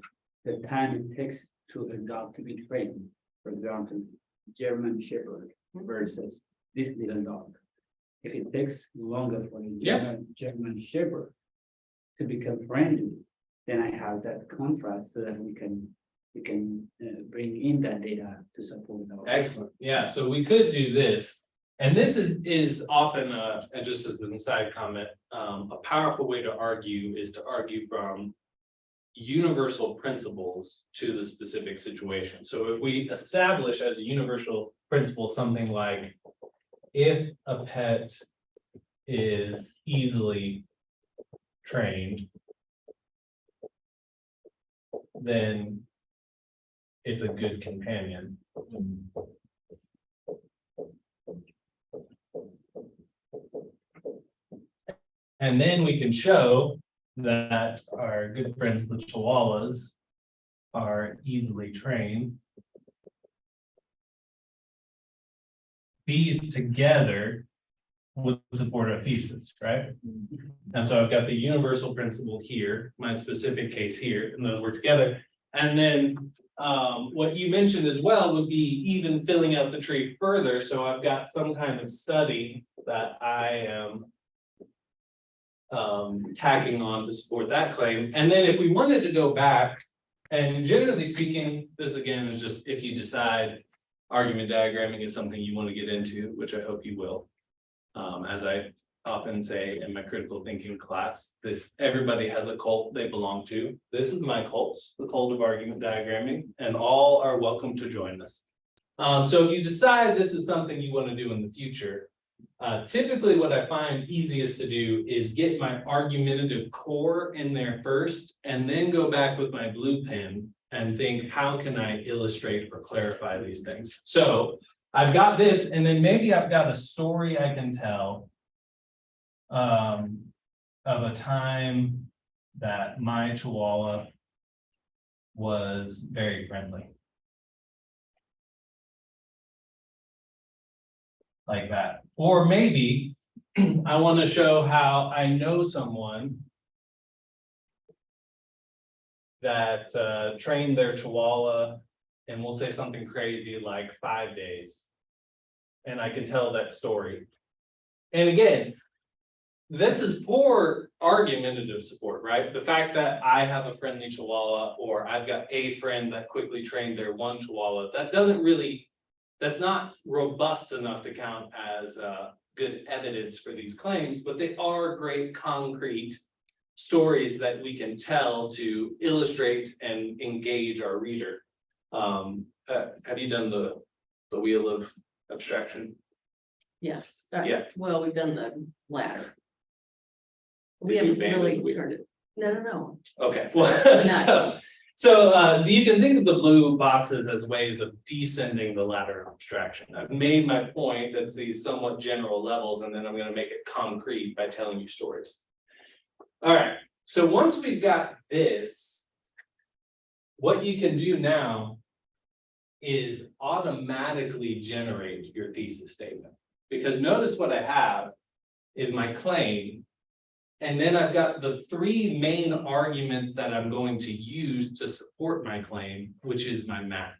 the time it takes to a dog to be trained, for example, German Shepherd versus this little dog. If it takes longer for a German Shepherd to become friendly, then I have that contrast so that we can bring in that data to support our. Excellent, yeah, so we could do this. And this is often, and just as an aside comment, a powerful way to argue is to argue from universal principles to the specific situation. So if we establish as a universal principle, something like, if a pet is easily trained, then it's a good companion. And then we can show that our good friends, the Chihuahuas, are easily trained. These together would support our thesis, right? And so I've got the universal principle here, my specific case here, and those work together. And then what you mentioned as well would be even filling out the tree further. So I've got some kind of study that I am tacking on to support that claim. And then if we wanted to go back, and generally speaking, this again is just if you decide argument diagramming is something you want to get into, which I hope you will. As I often say in my critical thinking class, everybody has a cult they belong to. This is my cult, the cult of argument diagramming, and all are welcome to join us. So if you decide this is something you want to do in the future, typically what I find easiest to do is get my argumentative core in there first, and then go back with my blue pen and think, how can I illustrate or clarify these things? So I've got this, and then maybe I've got a story I can tell of a time that my Chihuahua was very friendly. Like that. Or maybe I want to show how I know someone that trained their Chihuahua, and we'll say something crazy like 5 days. And I can tell that story. And again, this is poor argumentative support, right? The fact that I have a friendly Chihuahua, or I've got a friend that quickly trained their one Chihuahua, that's not robust enough to count as good evidence for these claims, but they are great concrete stories that we can tell to illustrate and engage our reader. Have you done the wheel of abstraction? Yes. Yeah. Well, we've done the ladder. We Did you haven't abandon really the wheel? turned it. No. Okay, well, Not- so you can think of the blue boxes as ways of descending the ladder of abstraction. I've made my point at these somewhat general levels, and then I'm gonna make it concrete by telling you stories. All right, so once we've got this, what you can do now is automatically generate your thesis statement. Because notice what I have is my claim. And then I've got the three main arguments that I'm going to use to support my claim, which is my map.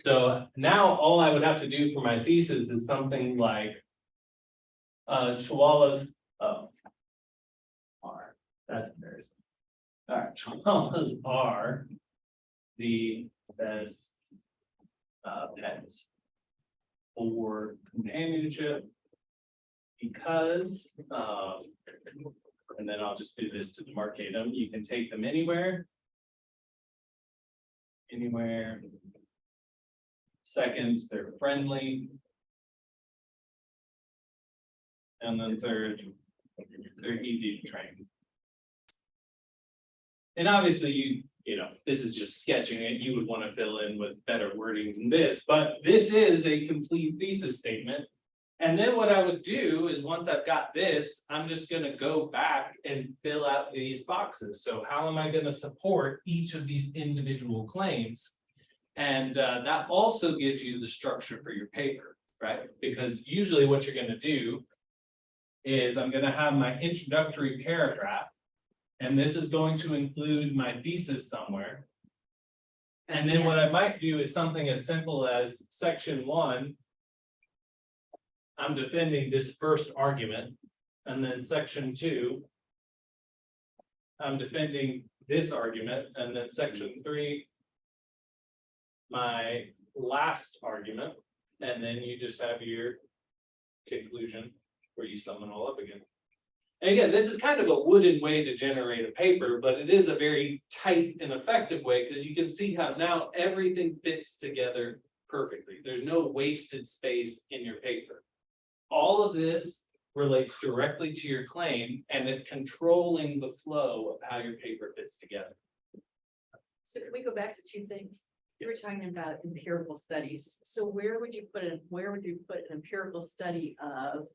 So now all I would have to do for my thesis is something like Chihuahuas are. That's embarrassing. All right, Chihuahuas are the best pets for companionship because and then I'll just do this to demarcate them. You can take them anywhere, Second, they're friendly. And then third, they're easy to train. And obviously, you know, this is just sketching it, you would want to fill in with better wording than this, but this is a complete thesis statement. And then what I would do is, once I've got this, I'm just gonna go back and fill out these boxes. So how am I gonna support each of these individual claims? And that also gives you the structure for your paper, right? Because usually what you're gonna do is I'm gonna have my introductory paragraph, and this is going to include my thesis somewhere. And then what I might do is something as simple as section 1. I'm defending this first argument, and then section 2. I'm defending this argument, and then section 3. My last argument, and then you just have your conclusion where you sum it all up again. And again, this is kind of a wooden way to generate a paper, but it is a very tight and effective way, because you can see how now everything fits together perfectly. There's no wasted space in your paper. All of this relates directly to your claim, and it's controlling the flow of how your paper fits together. So can we go back to two things? You were talking about empirical studies. So where would you put an empirical study of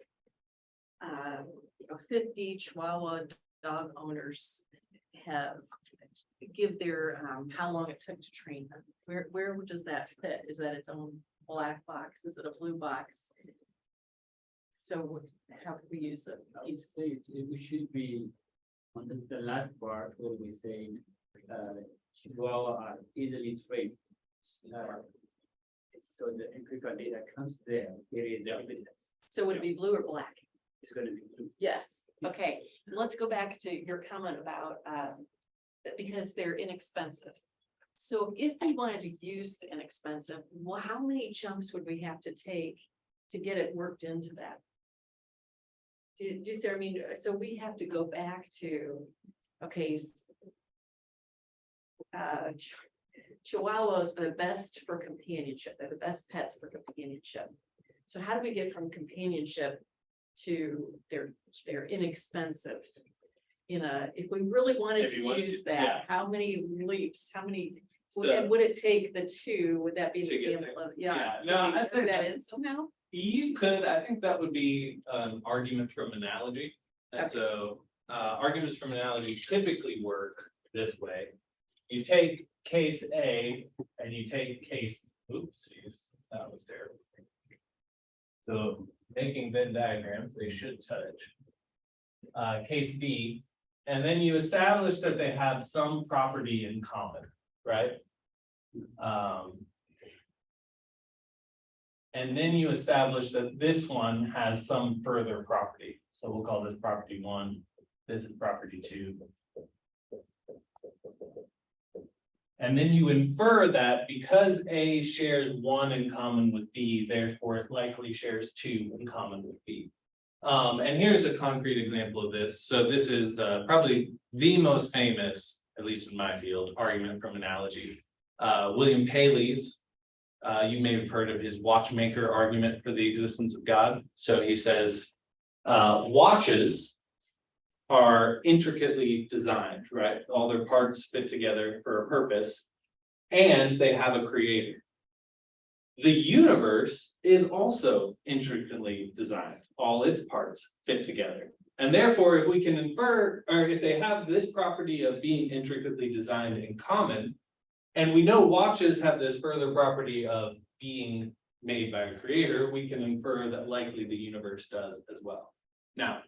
50 Chihuahua dog owners give their, how long it took to train them? Where does that fit? Is that its own black box? Is it a blue box? So how could we use it? I would say it should be on the last part where we say, Chihuahua are easily trained. So the empirical data comes there, there is evidence, So would it be blue or black? it's gonna be blue. Yes, okay, let's go back to your comment about, because they're inexpensive. So if we wanted to use the inexpensive, well, how many jumps would we have to take to get it worked into that? Do you see what I mean? So we have to go back to, okay. Chihuahuas are the best for companionship, they're the best pets for companionship. So how do we get from companionship to they're inexpensive? If we really wanted If to you wanted use to, that, yeah. how many leaps, So, and would it take the two? Would that be an To get example of, yeah? yeah, can no, we I'd put say that in somehow? you could, I think that would be an argument from analogy. And Okay. so, arguments from analogy typically work this way. You take case A and you take case, oopsies, that was terrible. So making Venn diagrams, they should touch. Case B, and then you establish that they have some property in common, right? And then you establish that this one has some further property. So we'll call this property 1, this is property 2. And then you infer that because A shares 1 in common with B, therefore it likely shares 2 in common with B. And here's a concrete example of this. So this is probably the most famous, at least in my field, argument from analogy. William Paley's, you may have heard of his watchmaker argument for the existence of God. So he says, watches are intricately designed, right? All their parts fit together for a purpose, and they have a creator. The universe is also intricately designed. All its parts fit together. And therefore, if we can infer, or if they have this property of being intricately designed in common, and we know watches have this further property of being made by a creator, we can infer that likely the universe does as well. Now,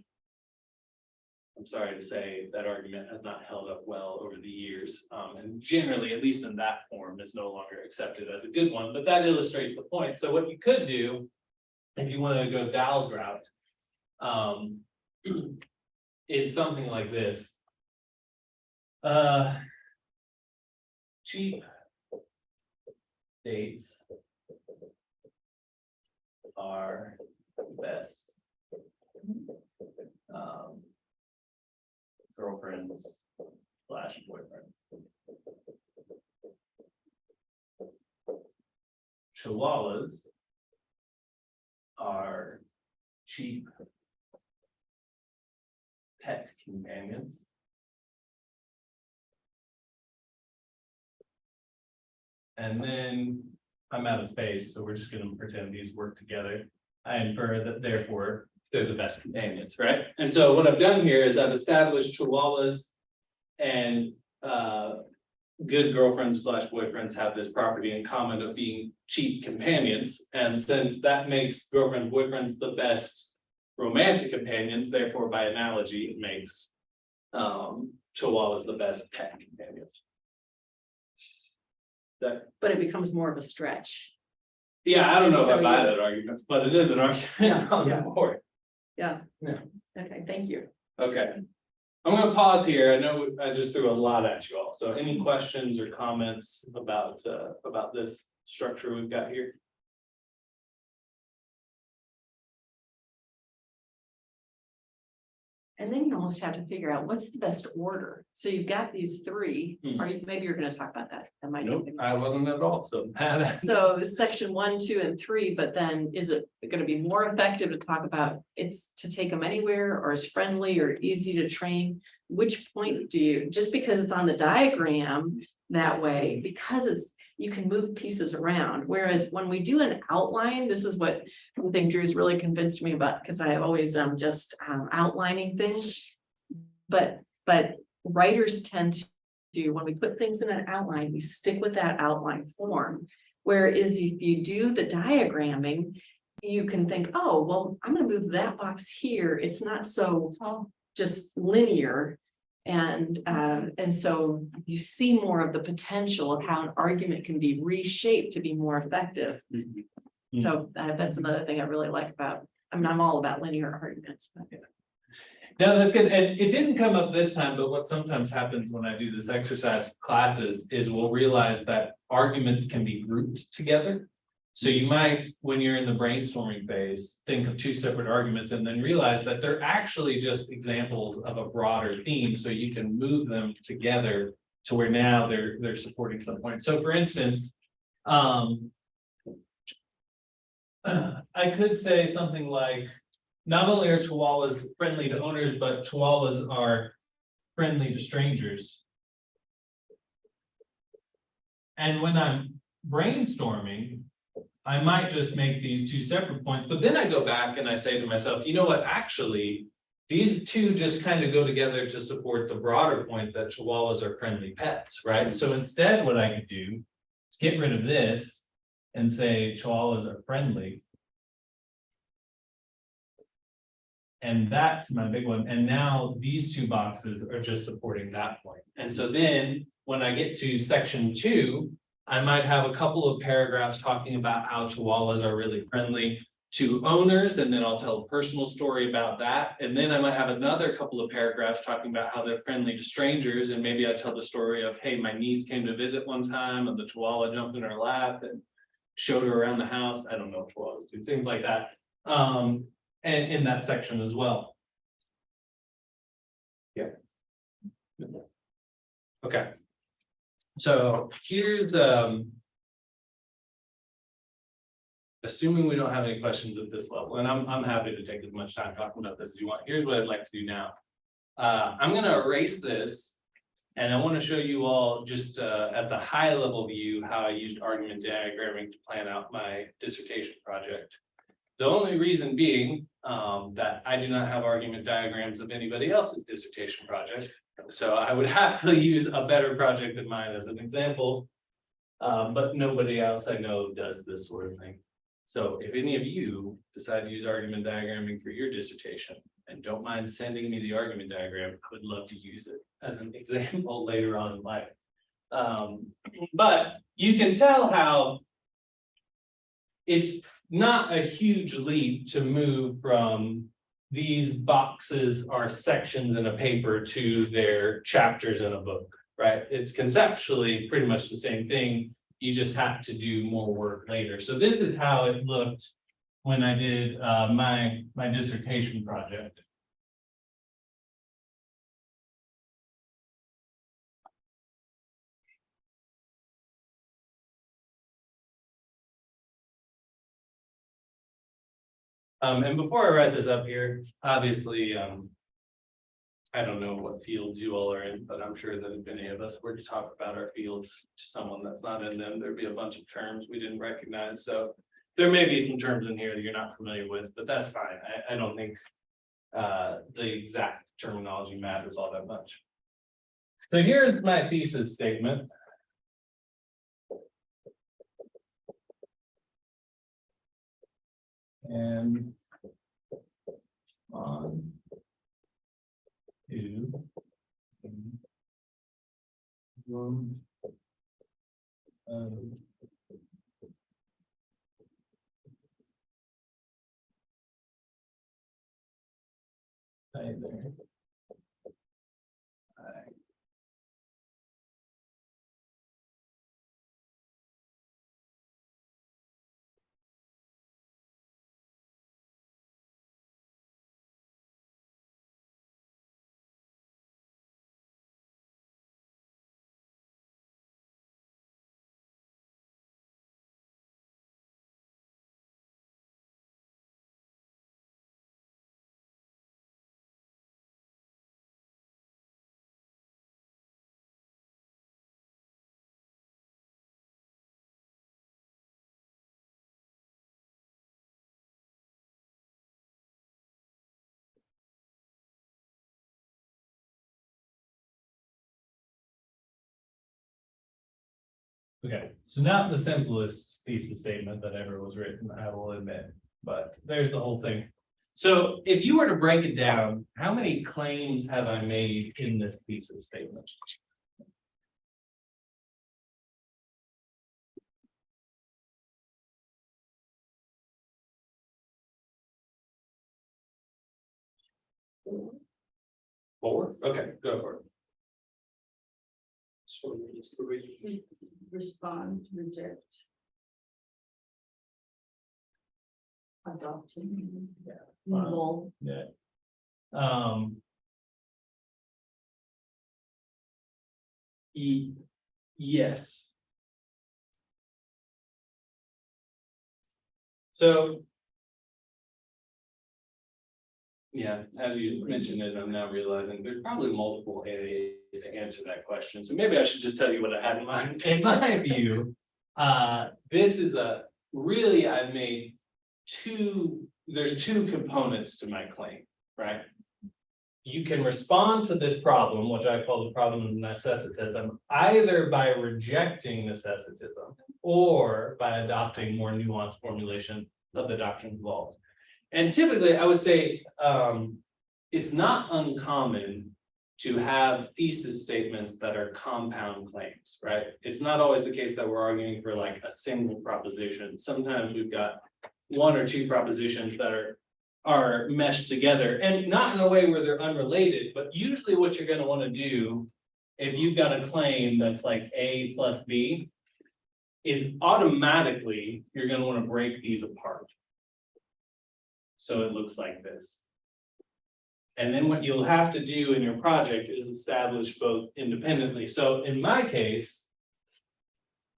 I'm sorry to say that argument has not held up well over the years, and generally, at least in that form, is no longer accepted as a good one, but that illustrates the point. So what you could do, if you want to go Dow's route, is something like this. Cheap dates are best. Girlfriends / boyfriends. Chihuahuas are cheap pet companions. And then I'm out of space, so we're just gonna pretend these work together. I infer that therefore they're the best companions, right? And so what I've done here is I've established Chihuahuas and good girlfriends slash boyfriends have this property in common of being cheap companions. And since that makes girlfriends, boyfriends the best romantic companions, therefore by analogy, it makes Chihuahuas the best pet companions. That, But it becomes more of a stretch. yeah, I don't know if And I so buy you- that argument, but it is an argument on the board. Yeah. Yeah. Okay, thank you. Okay. I'm gonna pause here. I know I just threw a lot at you all. So any questions or comments about this structure we've got here? And then you almost have to figure out what's the best order. So you've got these three, or maybe you're gonna talk about that. That might. Nope, I wasn't at all, so. So section 1, 2, and 3, but then is it gonna be more effective to talk about it's to take them anywhere or is friendly or easy to train? Which point do you, just because it's on the diagram that way, because it's, you can move pieces around, whereas when we do an outline, this is what I think Drew's really convinced me about, because I always am just outlining things. But writers tend to do, when we put things in an outline, we stick with that outline form. Whereas if you do the diagramming, you can think, oh, well, I'm gonna move that box here. It's not so just linear. And so you see more of the potential of how an argument can be reshaped to be more effective. So that's another thing I really like about, I mean, I'm all about linear arguments. But No, that's good. And it didn't come up this time, but what sometimes happens when I do this exercise with classes is we'll realize that arguments can be grouped together. So you might, when you're in the brainstorming phase, think of two separate arguments and then realize that they're actually just examples of a broader theme. So you can move them together to where now they're supporting some point. So for instance, I could say something like, not only are Chihuahuas friendly to owners, but Chihuahuas are friendly to strangers. And when I'm brainstorming, I might just make these two separate points, but then I go back and I say to myself, you know what, actually, these two just kind of go together to support the broader point that Chihuahuas are friendly pets, right? So instead, what I could do is get rid of this and say Chihuahuas are friendly. And that's my big one. And now these two boxes are just supporting that point. And so then when I get to section 2, I might have a couple of paragraphs talking about how Chihuahuas are really friendly to owners, and then I'll tell a personal story about that. And then I might have another couple of paragraphs talking about how they're friendly to strangers, and maybe I tell the story of, hey, my niece came to visit one time and the Chihuahua jumped in her lap and showed her around the house. I don't know if Chihuahuas do things like that. And in that section as well. Yeah. Okay. So here's assuming we don't have any questions at this level, and I'm happy to take as much time talking about this as you want. Here's what I'd like to do now. I'm gonna erase this, and I want to show you all just at the high level view how I used argument diagramming to plan out my dissertation project. The only reason being that I do not have argument diagrams of anybody else's dissertation project. So I would happily use a better project than mine as an example. But nobody else I know does this sort of thing. So if any of you decide to use argument diagramming for your dissertation and don't mind sending me the argument diagram, I would love to use it as an example later on in life. But you can tell how it's not a huge leap to move from these boxes are sections in a paper to their chapters in a book, right? It's conceptually pretty much the same thing. You just have to do more work later. So this is how it looked when I did my dissertation project. And before I write this up here, obviously, I don't know what fields you all are in, but I'm sure that if any of us were to talk about our fields to someone that's not in them, there'd be a bunch of terms we didn't recognize, so. There may be some terms in here that you're not familiar with, but that's fine. I don't think the exact terminology matters all that much. So here's my thesis statement. And on to either. Okay, so not the simplest thesis statement that ever was written, I will admit, but there's the whole thing. So if you were to break it down, how many claims have I made in this thesis statement? Four? Okay, go for it. So it's three. Respond, reject. Adopting. Yeah. Null. Yeah. Yes. So. Yeah, as you mentioned it, I'm now realizing there's probably multiple ways to answer that question. So maybe I should just tell you what I had in mind. In my view, this is really, I've made there's two components to my claim, right? You can respond to this problem, which I call the problem of necessitism, either by rejecting necessitism or by adopting more nuanced formulation of the doctrine involved. And typically, I would say, it's not uncommon to have thesis statements that are compound claims, right? It's not always the case that we're arguing for like a single proposition. Sometimes we've got one or two propositions that are meshed together, and not in a way where they're unrelated, but usually what you're gonna wanna do if you've got a claim that's like A plus B is automatically, you're gonna wanna break these apart. So it looks like this. And then what you'll have to do in your project is establish both independently. So in my case,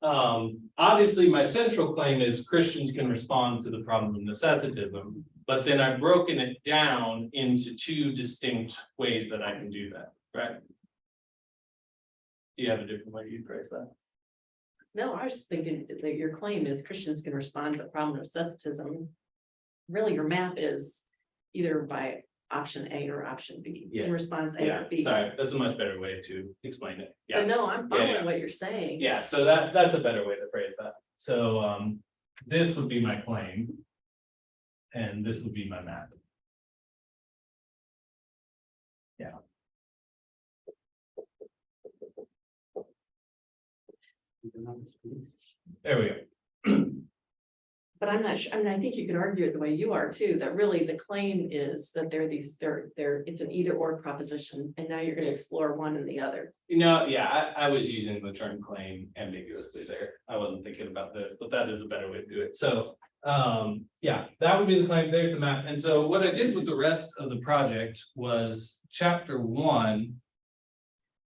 obviously my central claim is Christians can respond to the problem of necessitism, but then I've broken it down into two distinct ways that I can do that, right? Do you have a different way you'd phrase that? No, I was thinking that your claim is Christians can respond to the problem of necessitism. Really, your map is either by option A or option B. Yes. In response A Yeah, or B. sorry, that's a much better way to explain it. But Yeah, no, I'm Yeah, yeah. following what you're saying. yeah, so that's a better way to phrase that. So this would be my claim. And this would be my map. There we go. But I'm not sure, I mean, I think you could argue it the way you are too, that really the claim is that it's an either or proposition, and now you're gonna explore one and the other. You know, yeah, I was using the term claim ambiguously there. I wasn't thinking about this, but that is a better way to do it. So, yeah, that would be the claim. There's the map. And so what I did with the rest of the project was chapter 1.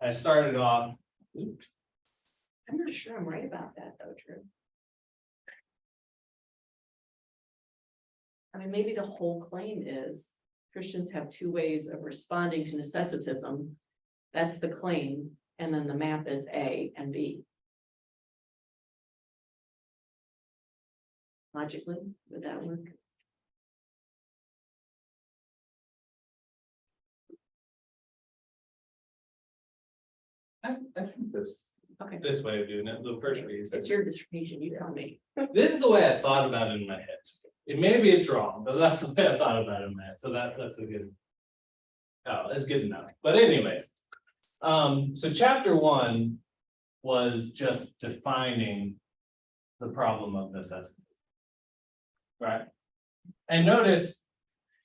I started off. I'm not sure I'm right about that though, Drew. I mean, maybe the whole claim is Christians have two ways of responding to necessitism. That's the claim, and then the map is A and B. Logically, would that work? I think Okay, this way of doing it, the first reason. it's your dissertation, you tell me. This is the way I thought about it in my head. Maybe it's wrong, but that's the way I thought about it in my head, so that's a good. Oh, that's good enough, but anyways. So chapter 1 was just defining the problem of necessity. Right? And notice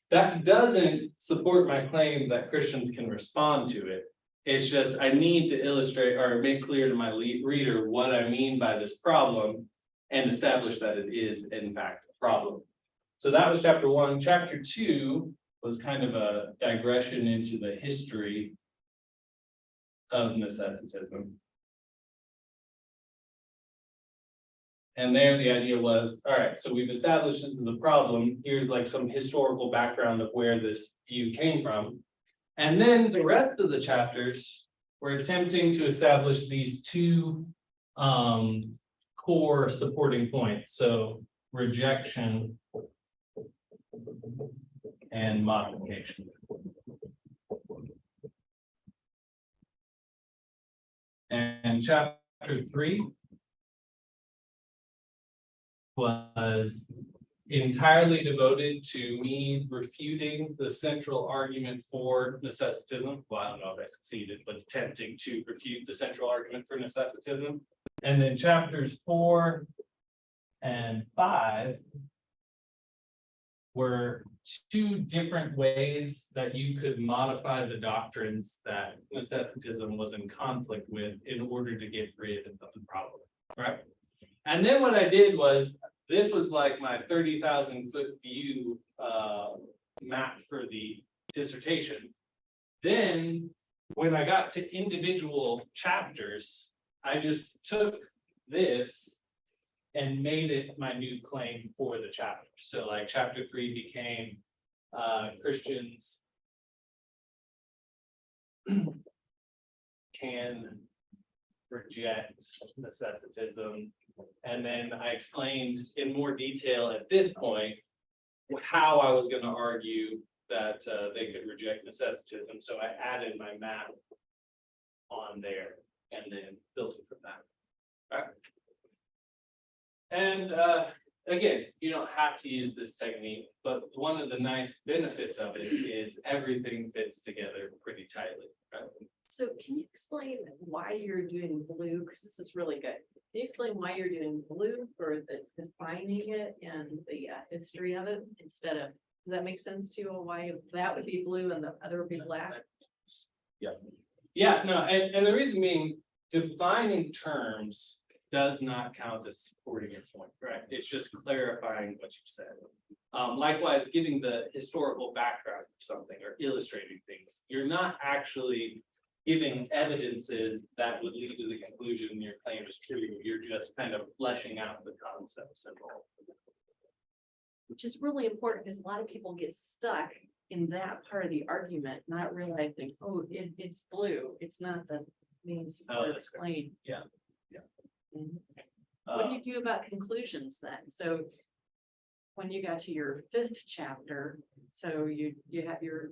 that doesn't support my claim that Christians can respond to it. It's just I need to illustrate or make clear to my reader what I mean by this problem and establish that it is in fact a problem. So that was chapter 1. Chapter 2 was kind of a digression into the history of necessitism. And there the idea was, all right, so we've established this is a problem. Here's like some historical background of where this view came from. And then the rest of the chapters were attempting to establish these two core supporting points. So rejection and modification. And chapter 3 was entirely devoted to me refuting the central argument for necessitism. Well, I don't know if I succeeded, but attempting to refute the central argument for necessitism. And then chapters 4 and 5 were two different ways that you could modify the doctrines that necessitism was in conflict with in order to get rid of the problem, right? And then what I did was, this was like my 30,000 foot view map for the dissertation. Then when I got to individual chapters, I just took this and made it my new claim for the chapter. So like chapter 3 became Christians can reject necessitism. And then I explained in more detail at this point how I was going to argue that they could reject necessitism. So I added my map on there and then built it from that. All right. And again, you don't have to use this technique, but one of the nice benefits of it is everything fits together pretty tightly, right? So can you explain why you're doing blue? Because this is really good. Can you explain why you're doing blue for the defining it and the history of it instead of, does that make sense to you? Why that would be blue and the other would be black? Yeah, no, and the reason being, defining terms does not count as supporting your point, right? It's just clarifying what you said. Likewise, giving the historical background of something or illustrating things, you're not actually giving evidences that would lead to the conclusion your claim is true. You're just kind of fleshing out the concepts involved. Which is really important because a lot of people get stuck in that part of the argument, not realizing, oh, it's blue. It's not the main support that's correct. claim. Yeah. Mhm. What do you do about conclusions then? So when you got to your 5th chapter, so you have your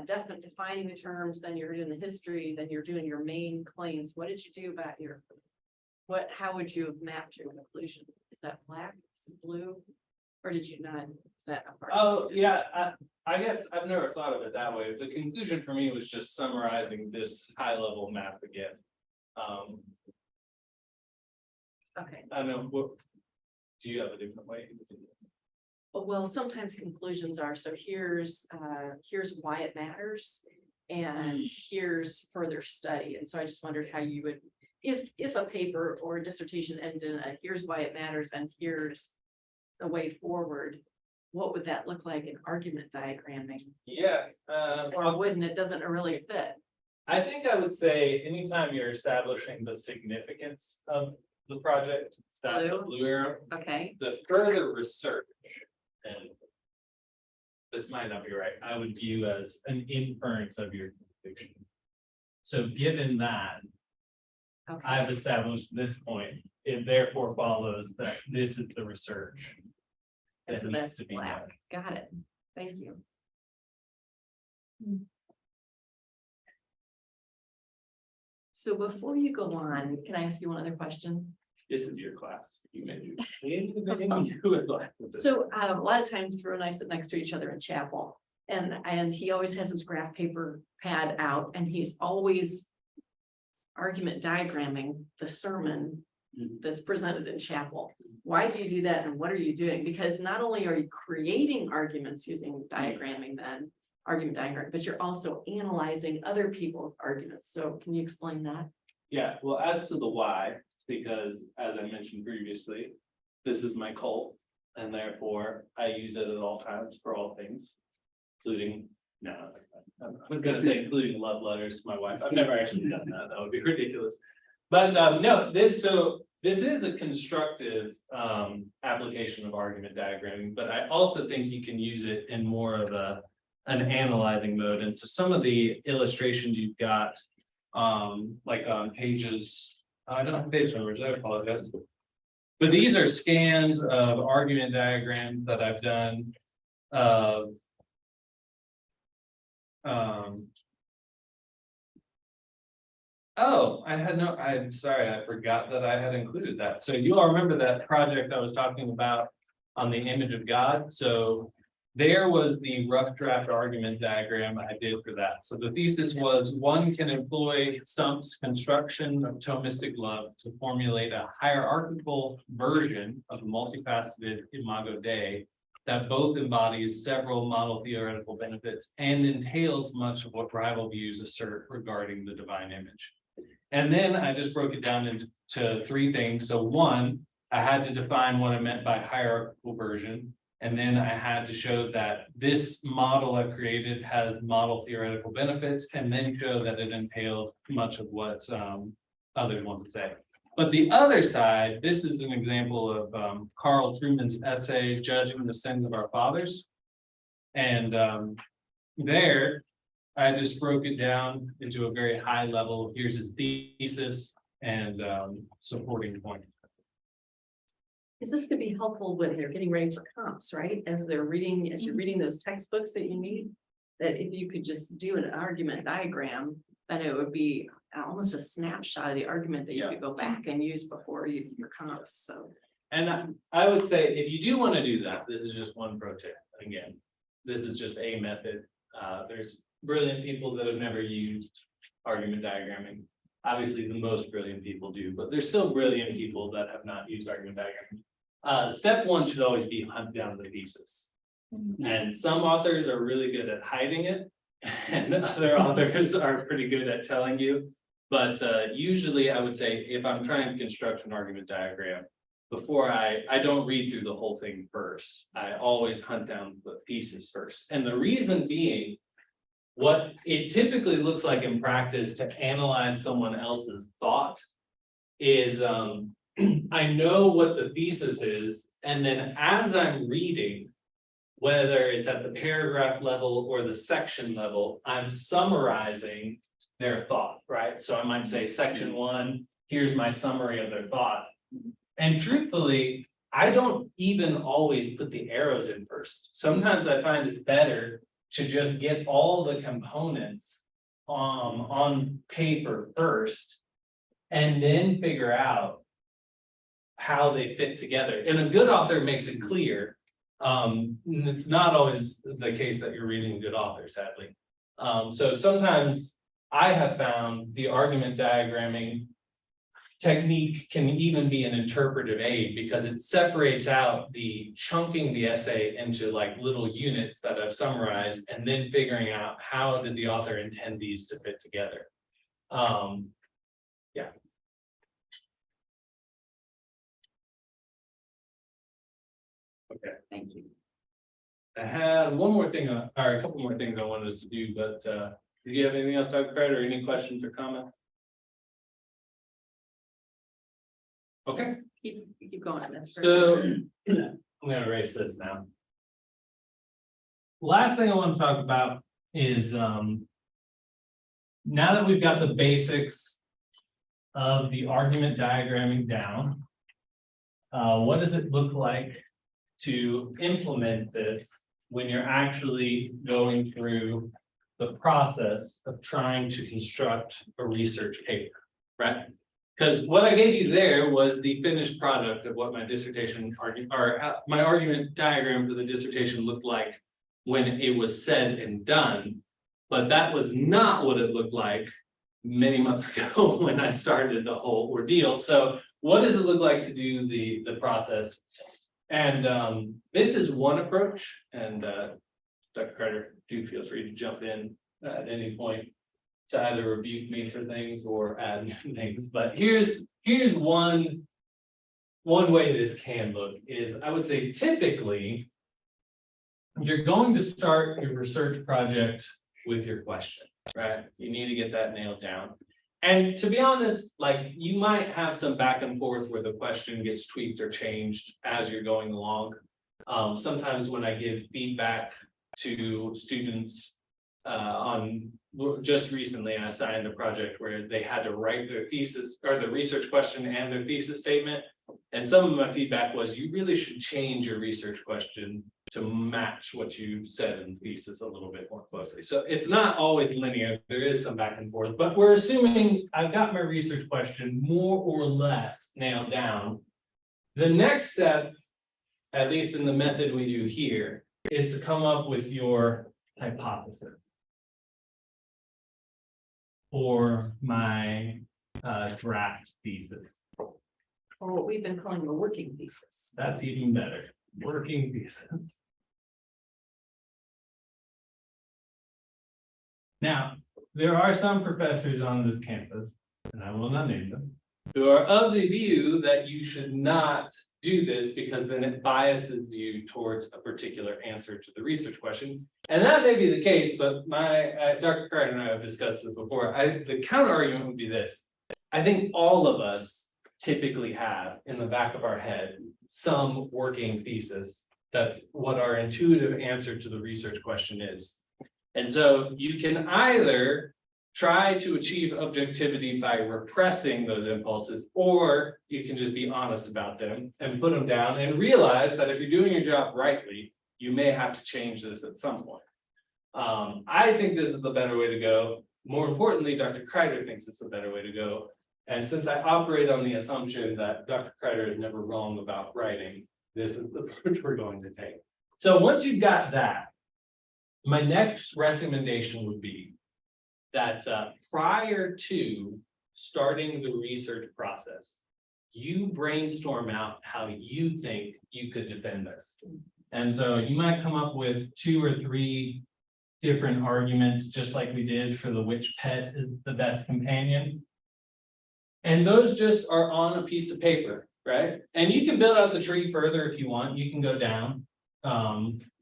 definite defining the terms, then you're doing the history, then you're doing your main claims. What did you do about your, how would you have mapped your conclusion? Is that black? Is it blue? Or did you not? Is that a part? Oh, yeah, I guess I've never thought of it that way. The conclusion for me was just summarizing this high level map again. Okay. I don't know, what, do you have a different way? Well, sometimes conclusions are, so here's why it matters. And here's further study. And so I just wondered how you would, if a paper or a dissertation ended in a here's why it matters and here's the way forward, what would that look like in argument diagramming? Yeah, Or wouldn't it, doesn't it really fit? I think I would say anytime you're establishing the significance of the project, that's a blue arrow. Okay, The further research and this might not be right, I would view as an inference of your conviction. So given that, Okay, I've established this point, it therefore follows that this is the research. and That so needs that's to be black. done. Got it. Thank you. So before you go on, can I ask you one other question? This is your class, you may do anything you would like with it. So a lot of times Drew and I sit next to each other in chapel. And he always has his graph paper pad out and he's always argument diagramming the sermon that's presented in chapel. Why do you do that and what are you doing? Because not only are you creating arguments using diagramming then, argument diagram, but you're also analyzing other people's arguments. So can you explain that? Yeah, well, as to the why, it's because, as I mentioned previously, this is my cult, and therefore I use it at all times for all things, including, no, I was gonna say including love letters to my wife. I've never actually done that. That would be ridiculous. But no, this is a constructive application of argument diagramming, but I also think you can use it in more of an analyzing mode. And so some of the illustrations you've got, like on pages, I don't have page numbers, I apologize. But these are scans of argument diagrams that I've done. Oh, I'm sorry, I forgot that I had included that. So you all remember that project I was talking about on the image of God? So there was the rough draft argument diagram I did for that. So the thesis was one can employ Stump's construction of Thomistic love to formulate a hierarchical version of the multifaceted Imago Dei that both embodies several model theoretical benefits and entails much of what rival views assert regarding the divine image. And then I just broke it down into three things. So one, I had to define what I meant by hierarchical version. And then I had to show that this model I've created has model theoretical benefits, and then show that it entailed much of what others want to say. But the other side, this is an example of Carl Trueman's essay, Judging the Sins of Our Fathers. And there, I just broke it down into a very high level. Here's his thesis and supporting point. Is this could be helpful when they're getting ready for comps, right? As you're reading those textbooks that you need. That if you could just do an argument diagram, then it would be almost a snapshot of the argument that you could go back and use before your comps, so. And I would say, if you do want to do that, this is just one pro tip. Again, this is just a method. There's brilliant people that have never used argument diagramming. Obviously, the most brilliant people do, but there's still brilliant people that have not used argument diagramming. Step one should always be hunt down the thesis. And some authors are really good at hiding it, and other authors are pretty good at telling you. But usually I would say if I'm trying to construct an argument diagram, before I don't read through the whole thing first. I always hunt down the thesis first. And the reason being, what it typically looks like in practice to analyze someone else's thought is I know what the thesis is, and then as I'm reading, whether it's at the paragraph level or the section level, I'm summarizing their thought, right? So I might say section 1, here's my summary of their thought. And truthfully, I don't even always put the arrows in first. Sometimes I find it's better to just get all the components on paper first, and then figure out how they fit together. And a good author makes it clear. It's not always the case that you're reading a good author, sadly. So sometimes I have found the argument diagramming technique can even be an interpretive aid, because it separates out the chunking the essay into like little units that I've summarized, and then figuring out how did the author intend these to fit together. Yeah. Okay. Thank you. I had one more thing, or a couple more things I wanted us to do, but did you have anything else, Dr. Craig, or any questions or comments? Okay, Keep going, that's. so I'm gonna erase this now. last thing I want to talk about is, now that we've got the basics of the argument diagramming down, what does it look like to implement this when you're actually going through the process of trying to construct a research paper, right? Because what I gave you there was the finished product of what my dissertation my argument diagram for the dissertation looked like when it was said and done. But that was not what it looked like many months ago when I started the whole ordeal. So what does it look like to do the process? And this is one approach, and Dr. Carter, do feel free to jump in at any point to either rebuke me for things or add new things. But here's one way this can look is, I would say typically you're going to start your research project with your question, right? You need to get that nailed down. And to be honest, like, you might have some back and forth where the question gets tweaked or changed as you're going along. Sometimes when I give feedback to students just recently, I assigned a project where they had to write their thesis or the research question and their thesis statement. And some of my feedback was, you really should change your research question to match what you said in the thesis a little bit more closely. So it's not always linear. There is some back and forth, but we're assuming I've got my research question more or less nailed down. The next step, at least in the method we do here, is to come up with your hypothesis. Or my draft thesis. Or what we've been calling a working thesis. That's even better. Working thesis. Now, there are some professors on this campus, and I will not name them, who are of the view that you should not do this because then it biases you towards a particular answer to the research question. And that may be the case, but Dr. Carter and I have discussed this before. The counter argument would be this. I think all of us typically have in the back of our head some working thesis. That's what our intuitive answer to the research question is. And so you can either try to achieve objectivity by repressing those impulses, or you can just be honest about them and put them down and realize that if you're doing your job rightly, you may have to change this at some point. I think this is the better way to go. More importantly, Dr. Kreider thinks it's the better way to go. And since I operate on the assumption that Dr. Kreider is never wrong about writing, this is the approach we're going to take. So once you've got that, my next recommendation would be that prior to starting the research process, you brainstorm out how you think you could defend this. And so you might come up with 2 or 3 different arguments, just like we did for the which pet is the best companion. And those just are on a piece of paper, right? And you can build out the tree further if you want. You can go down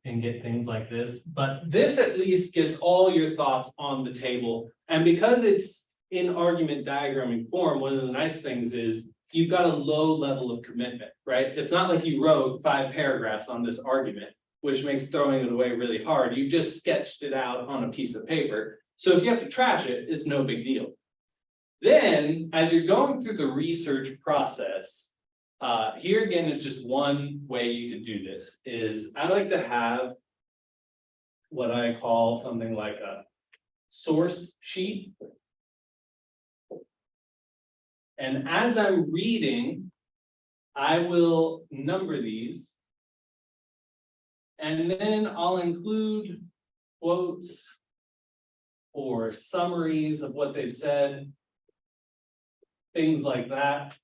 and get things like this. But this at least gets all your thoughts on the table. And because it's in argument diagramming form, one of the nice things is you've got a low level of commitment, right? It's not like you wrote 5 paragraphs on this argument, which makes throwing it away really hard. You just sketched it out on a piece of paper. So if you have to trash it, it's no big deal. Then, as you're going through the research process, here again is just one way you could do this, is I like to have what I call something like a source sheet. And as I'm reading, I will number these. And then I'll include quotes or summaries of what they've said, things like that.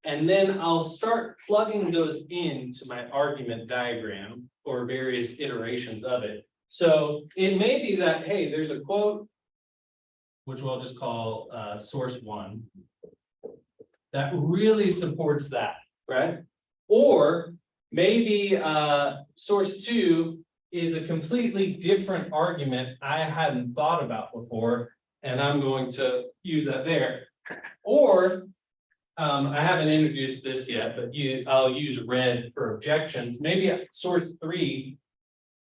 And then I'll start plugging those into my argument diagram or various iterations of it. So it may be that, hey, there's a quote, which we'll just call source 1, that really supports that, right? Or maybe source 2 is a completely different argument I hadn't thought about before, and I'm going to use that there. Or I haven't introduced this yet, but I'll use red for objections. Maybe source 3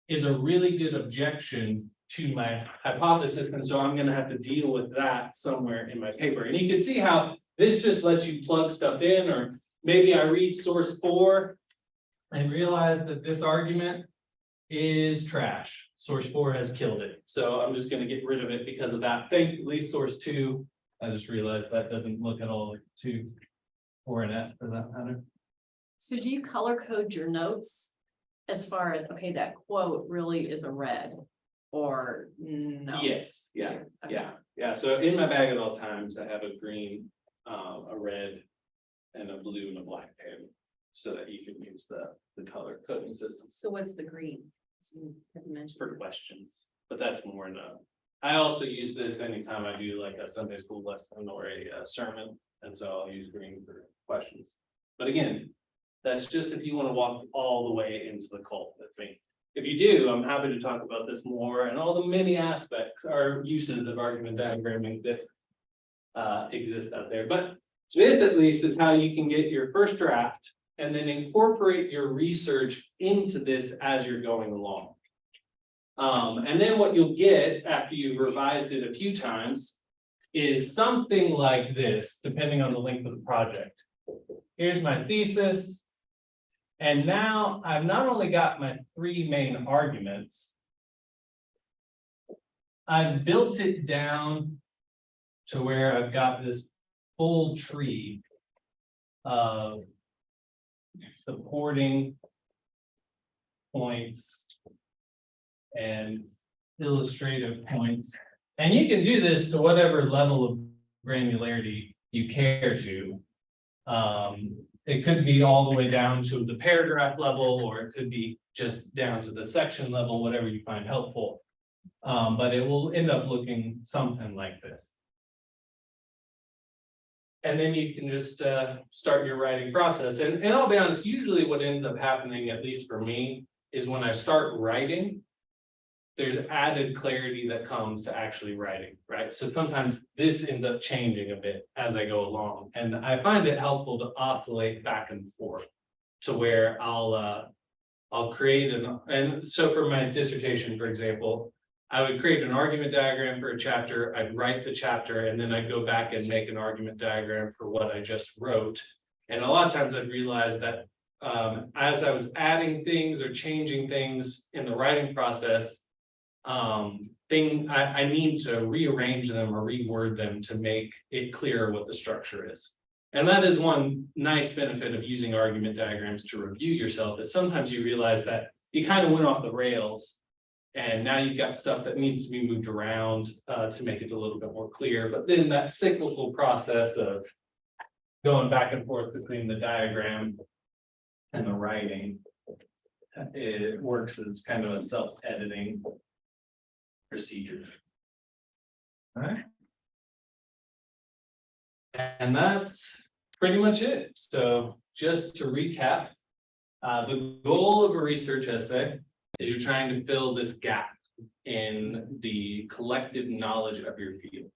is a really good objection to my hypothesis, and so I'm gonna have to deal with that somewhere in my paper. And you can see how this just lets you plug stuff in, or maybe I read source 4 and realize that this argument is trash. Source 4 has killed it, so I'm just gonna get rid of it because of that. Thankfully, source 2, I just realized that doesn't look at all like 2 or an S for that matter. So do you color code your notes? As far as, okay, that quote really is a red, or no? Yes, yeah, Okay. yeah, so in my bag at all times, I have a green, a red. And a blue and a black pen, so that you can use the color coding system So what's the green? So you haven't mentioned. for questions, but that's more in a. I also use this anytime I do like a Sunday school lesson or a sermon, and so I'll use green for questions. But again, that's just if you want to walk all the way into the cult with me. If you do, I'm happy to talk about this more and all the many aspects or uses of argument diagramming that exist out there, but this at least is how you can get your first draft and then incorporate your research into this as you're going along. And then what you'll get after you've revised it a few times is something like this, depending on the length of the project. Here's my thesis. And now I've not only got my 3 main arguments, I've built it down to where I've got this full tree of supporting points and illustrative points. And you can do this to whatever level of granularity you care to. It could be all the way down to the paragraph level, or it could be just down to the section level, whatever you find helpful. But it will end up looking something like this. And then you can just start your writing process. And I'll be honest, usually what ends up happening, at least for me, is when I start writing, there's added clarity that comes to actually writing, right? So sometimes this ends up changing a bit as I go along. And I find it helpful to oscillate back and forth to where I'll create and so for my dissertation, for example, I would create an argument diagram for a chapter, I'd write the chapter, and then I'd go back and make an argument diagram for what I just wrote. And a lot of times I'd realize that as I was adding things or changing things in the writing process, I need to rearrange them or reword them to make it clearer what the structure is. And that is one nice benefit of using argument diagrams to review yourself, is sometimes you realize that you kind of went off the rails. And now you've got stuff that needs to be moved around to make it a little bit more clear. But then that cyclical process of going back and forth between the diagram and the writing, it works as kind of a self-editing procedure. All right. And that's pretty much it. So just to recap, the goal of a research essay is you're trying to fill this gap in the collective knowledge of your field.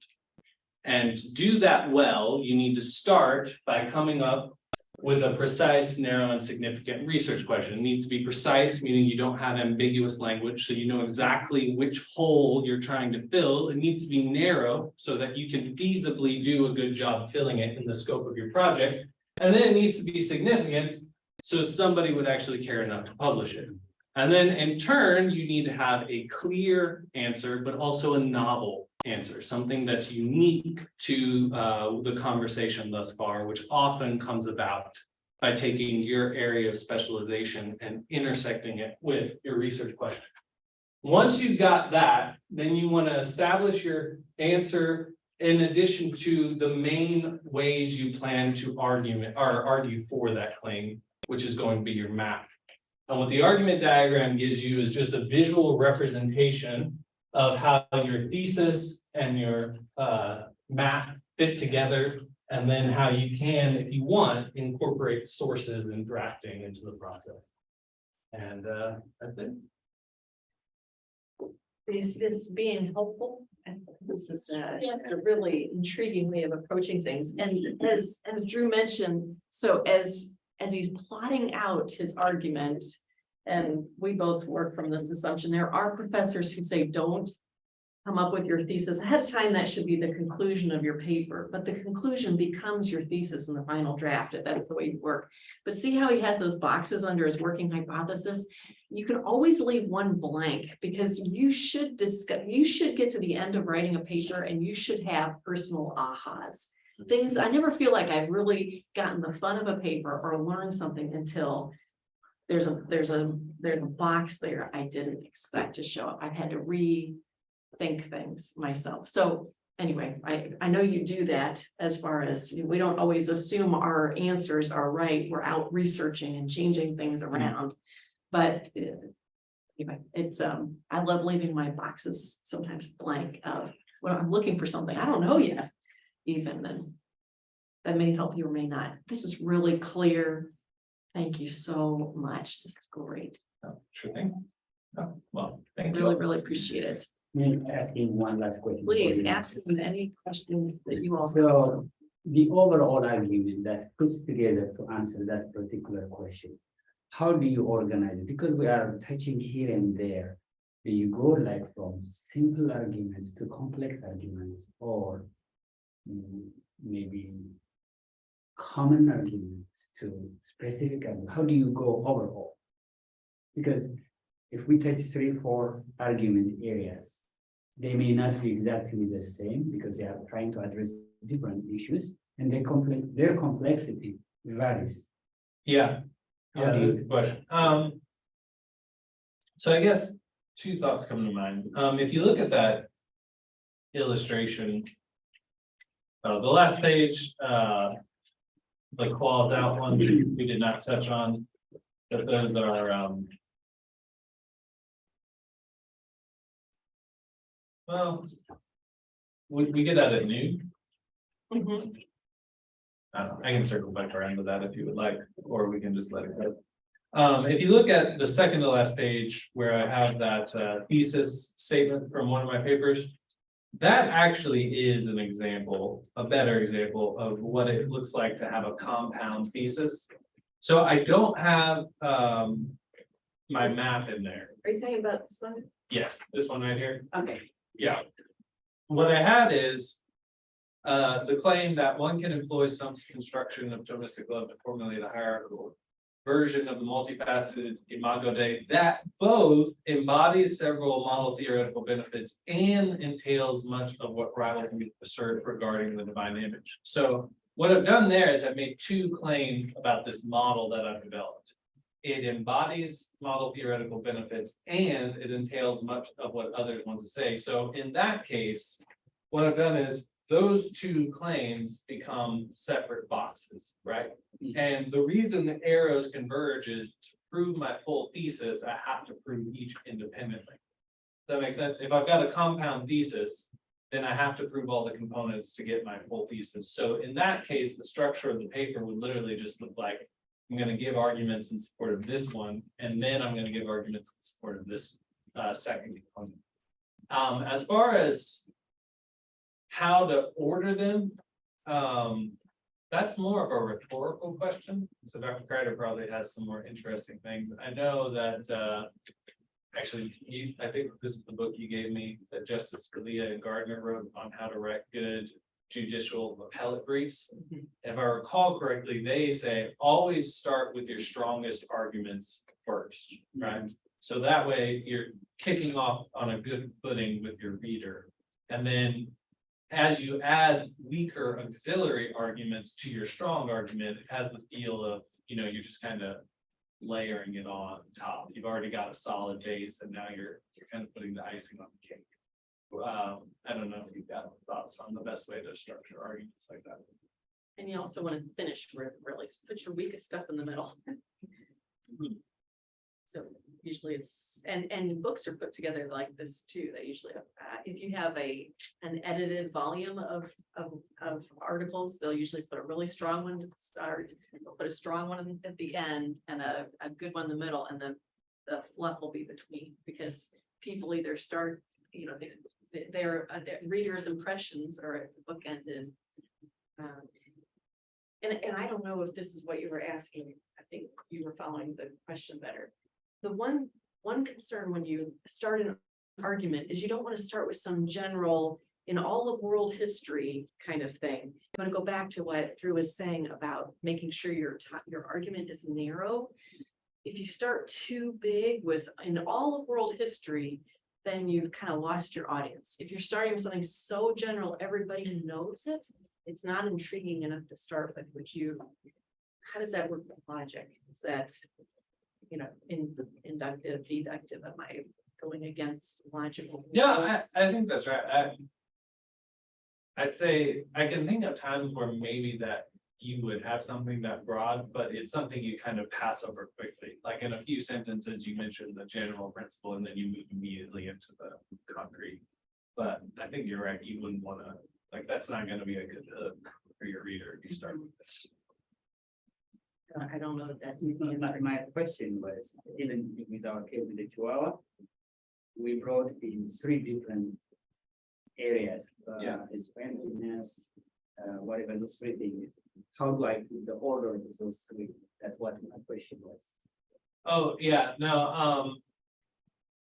And to do that well, you need to start by coming up with a precise, narrow, and significant research question. It needs to be precise, meaning you don't have ambiguous language, so you know exactly which hole you're trying to fill. It needs to be narrow so that you can feasibly do a good job filling it in the scope of your project. And then it needs to be significant, so somebody would actually care enough to publish it. And then in turn, you need to have a clear answer, but also a novel answer, something that's unique to the conversation thus far, which often comes about by taking your area of specialization and intersecting it with your research question. Once you've got that, then you want to establish your answer in addition to the main ways you plan to argue for that claim, which is going to be your map. And what the argument diagram gives you is just a visual representation of how your thesis and your map fit together, and then how you can, if you want, incorporate sources and drafting into the process. And that's it. Is this being helpful? This is a really intriguing way of approaching things. And as Drew mentioned, so as he's plotting out his argument, and we both work from this assumption, there are professors who say, don't come up with your thesis ahead of time, that should be the conclusion of your paper, but the conclusion becomes your thesis in the final draft, if that's the way you work. But see how he has those boxes under his working hypothesis? You can always leave one blank, because you should discuss, you should get to the end of writing a paper and you should have personal ahas. Things, I never feel like I've really gotten the fun of a paper or learned something until there's a box there I didn't expect to show up. I've had to rethink things myself. So anyway, I know you do that, as far as we don't always assume our answers are right. We're out researching and changing things around. But anyway, it's I love leaving my boxes sometimes blank of when I'm looking for something I don't know yet, even then. That may help you or may not. This is really clear. Thank you so much. This is great. Oh, sure thing. Oh, well, thank Really, you. really appreciate it. Me asking one last question. Please for you. ask me any question that you all. So the overall argument that puts together to answer that particular question, how do you organize it? Because we are touching here and there. Do you go like from simple arguments to complex arguments, or maybe common arguments to specific arguments? How do you go overall? Because if we touch 3-4 argument areas, they may not be exactly the same because they are trying to address different issues, and their complexity varies. Yeah. How Yeah, do you- good question. So I guess two thoughts come to mind. If you look at that illustration, the last page, the qualed out one, we did not touch on, but those are, well, we get that at noon. Mhm. I can circle back around to that if you would like, or we can just let it go. If you look at the second to last page where I have that thesis statement from one of my papers, that actually is an example, a better example of what it looks like to have a compound thesis. So I don't have my map in there. Are you talking about this one? Yes, this one right here. Okay. Yeah. What I had is the claim that one can employ some construction of domestic love to formulate a hierarchical version of the multifaceted Imago Dei that both embodies several model theoretical benefits and entails much of what Ryle can assert regarding the divine image. So what I've done there is I've made two claims about this model that I've developed. It embodies model theoretical benefits and it entails much of what others want to say. So in that case, what I've done is those two claims become separate boxes, right? And the reason the arrows converge is to prove my full thesis, I have to prove each independently. Does that make sense? If I've got a compound thesis, then I have to prove all the components to get my full thesis. So in that case, the structure of the paper would literally just look like, I'm going to give arguments in support of this one, and then I'm going to give arguments in support of this second component. As far as how to order them, that's more of a rhetorical question. So Dr. Kreider probably has some more interesting things. I know that actually, I think this is the book you gave me that Justice Scalia and Gardner wrote on how to write good judicial appellate briefs. If I recall correctly, they say always start with your strongest arguments first, right? So that way you're kicking off on a good footing with your reader. And then as you add weaker auxiliary arguments to your strong argument, it has the feel of, you're just kind of layering it on top. You've already got a solid base and now you're kind of putting the icing on the cake. I don't know if you've got thoughts on the best way to structure arguments like that. And you also want to finish with really put your weakest stuff in the middle. So usually it's, and books are put together like this too. They usually have, if you have an edited volume of articles, they'll usually put a really strong one to start. They'll put a strong one at the end and a good one in the middle, and then the fluff will be between, because people either start, their readers' impressions are at the bookended. And I don't know if this is what you were asking. I think you were following the question better. the one concern when you start an argument is you don't want to start with some general in all of world history kind of thing. You want to go back to what Drew was saying about making sure your argument is narrow. If you start too big with in all of world history, then you've kind of lost your audience. If you're starting with something so general, everybody knows it, it's not intriguing enough to start with. How does that work with logic? Is that, inductive, deductive? Am I going against logical? Yeah, rules? I think that's right. I'd say I can think of times where maybe that you would have something that broad, but it's something you kind of pass over quickly. Like in a few sentences, you mentioned the general principle and then you move immediately into the concrete. But I think you're right, you wouldn't wanna, like, that's not gonna be a good hook for your reader if you start with this. I don't know if that's. My question was, even with our case with the Chihuahua, we brought in 3 different areas. Yeah. It's friendliness, whatever those 3 things. How do I put the order of those 3? That's what my question was. Oh, yeah, no,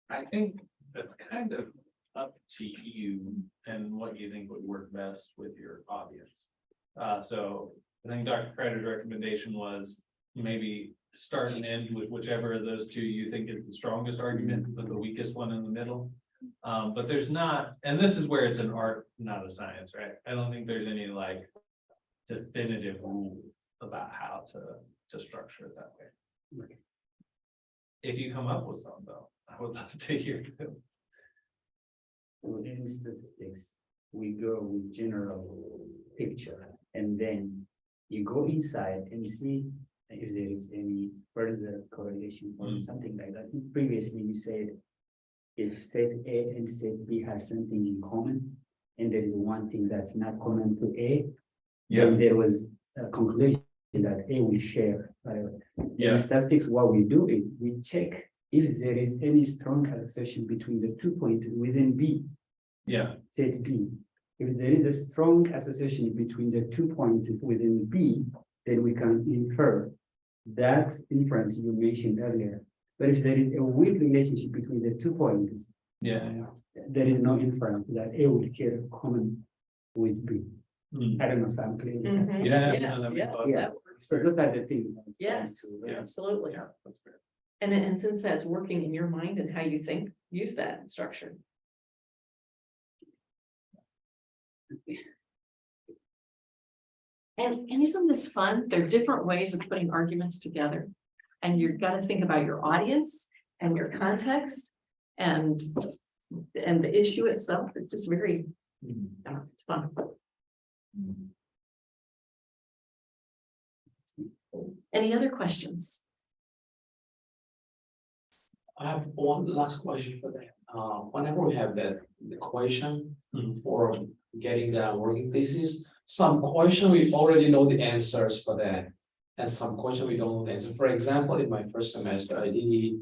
I think that's kind of up to you and what you think would work best with your audience. So I think Dr. Kreider's recommendation was maybe start and end with whichever of those 2 you think is the strongest argument, but the weakest one in the middle. But there's not, and this is where it's an art, not a science, right? I don't think there's any like definitive rule about how to structure it that way. Okay. If you come up with some though, I would love to hear them. So in statistics, we go with general picture, and then you go inside and see if there is any further correlation or something like that. Previously, you said if set A and set B has something in common, and there is one thing that's not common to A, then there was a conclusion that A will share. In statistics, what we do is we check if there is any strong association between the 2 points within B. Yeah, Set B. If there is a strong association between the 2 points within B, then we can infer that inference you mentioned earlier. But if there is a weak relationship between the 2 points, yeah. there is no inference that A will share common with B. Hmm. I don't know if I'm clear. Mhm. Yeah, Yes, no, that makes yes, a lot of Yeah. that works. So those are the things. that's going Yes, to, Yeah. absolutely. Yeah, that's fair. And since that's working in your mind and how you think, use that structure. And isn't this fun? There are different ways of putting arguments together. And you've got to think about your audience and your context and the issue itself. It's just very, it's fun. Any other questions? I have one last question for that. Whenever we have that equation Mhm. for getting the working thesis, some question we already know the answers for that. And some question we don't know the answer. For example, in my first semester, I did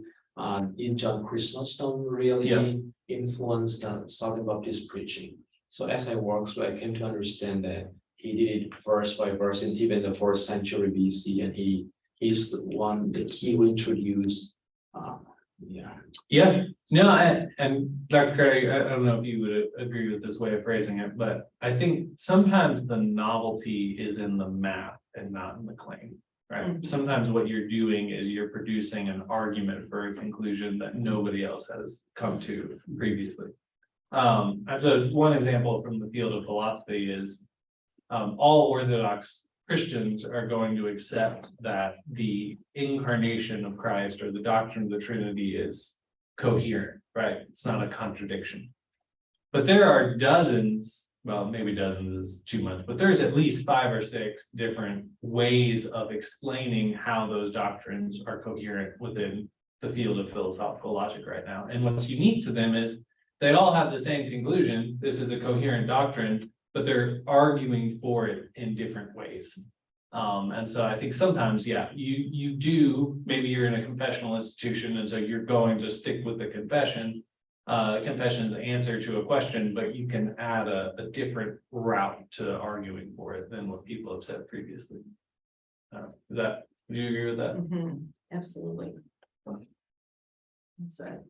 in John Chrysostom really Yeah. influenced Southern Baptist preaching. So as I worked, so I came to understand that he did it verse by verse in even the 4th century BC, and he's the key who introduced. Yeah, no, and Dr. Craig, I don't know if you would agree with this way of phrasing it, but I think sometimes the novelty is in the math and not in the claim. Right, Mhm. sometimes what you're doing is you're producing an argument for a conclusion that nobody else has come to previously. And so one example from the field of philosophy is all Orthodox Christians are going to accept that the incarnation of Christ or the doctrine of the Trinity is coherent, right? It's not a contradiction. But there are dozens, well, maybe dozens is too much, but there's at least 5 or 6 different ways of explaining how those doctrines are coherent within the field of philosophical logic right now. And what's unique to them is they all have the same conclusion. This is a coherent doctrine, but they're arguing for it in different ways. And so I think sometimes, yeah, you do, maybe you're in a confessional institution, and so you're going to stick with the confession's answer to a question, but you can add a different route to arguing for it than what people have said previously. Would you agree with that? Mhm, absolutely. So.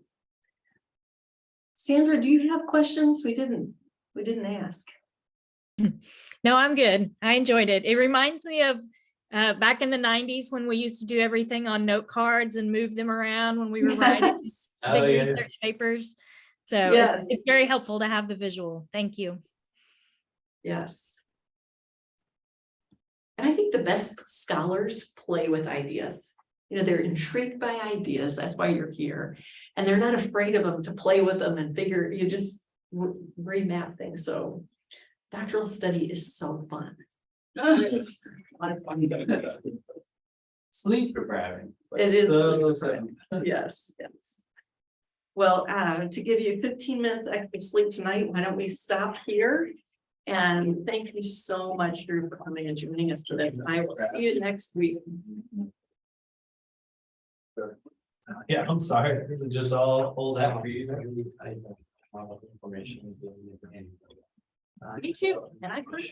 Sandra, do you have questions? We didn't ask. No, I'm good. I enjoyed it. It reminds me of back in the 90s when we used to do everything on note cards and move them around when we were writing Yes. big Oh, yeah. research papers. So Yes. it's very helpful to have the visual. Thank you. Yes. And I think the best scholars play with ideas. You know, they're intrigued by ideas. That's why you're here. And they're not afraid of them to play with them and figure, you just remap things. So doctoral study is so fun. It's just a lot of fun. Sleep depriving. but It is so sleep Yes, yes. Well, to give you 15 minutes extra sleep tonight, why don't we stop here? And thank you so much, Drew, for coming and joining us for this. I will see you next week. Yeah, I'm sorry. This is just all that for you. Information. Me too, and I appreciate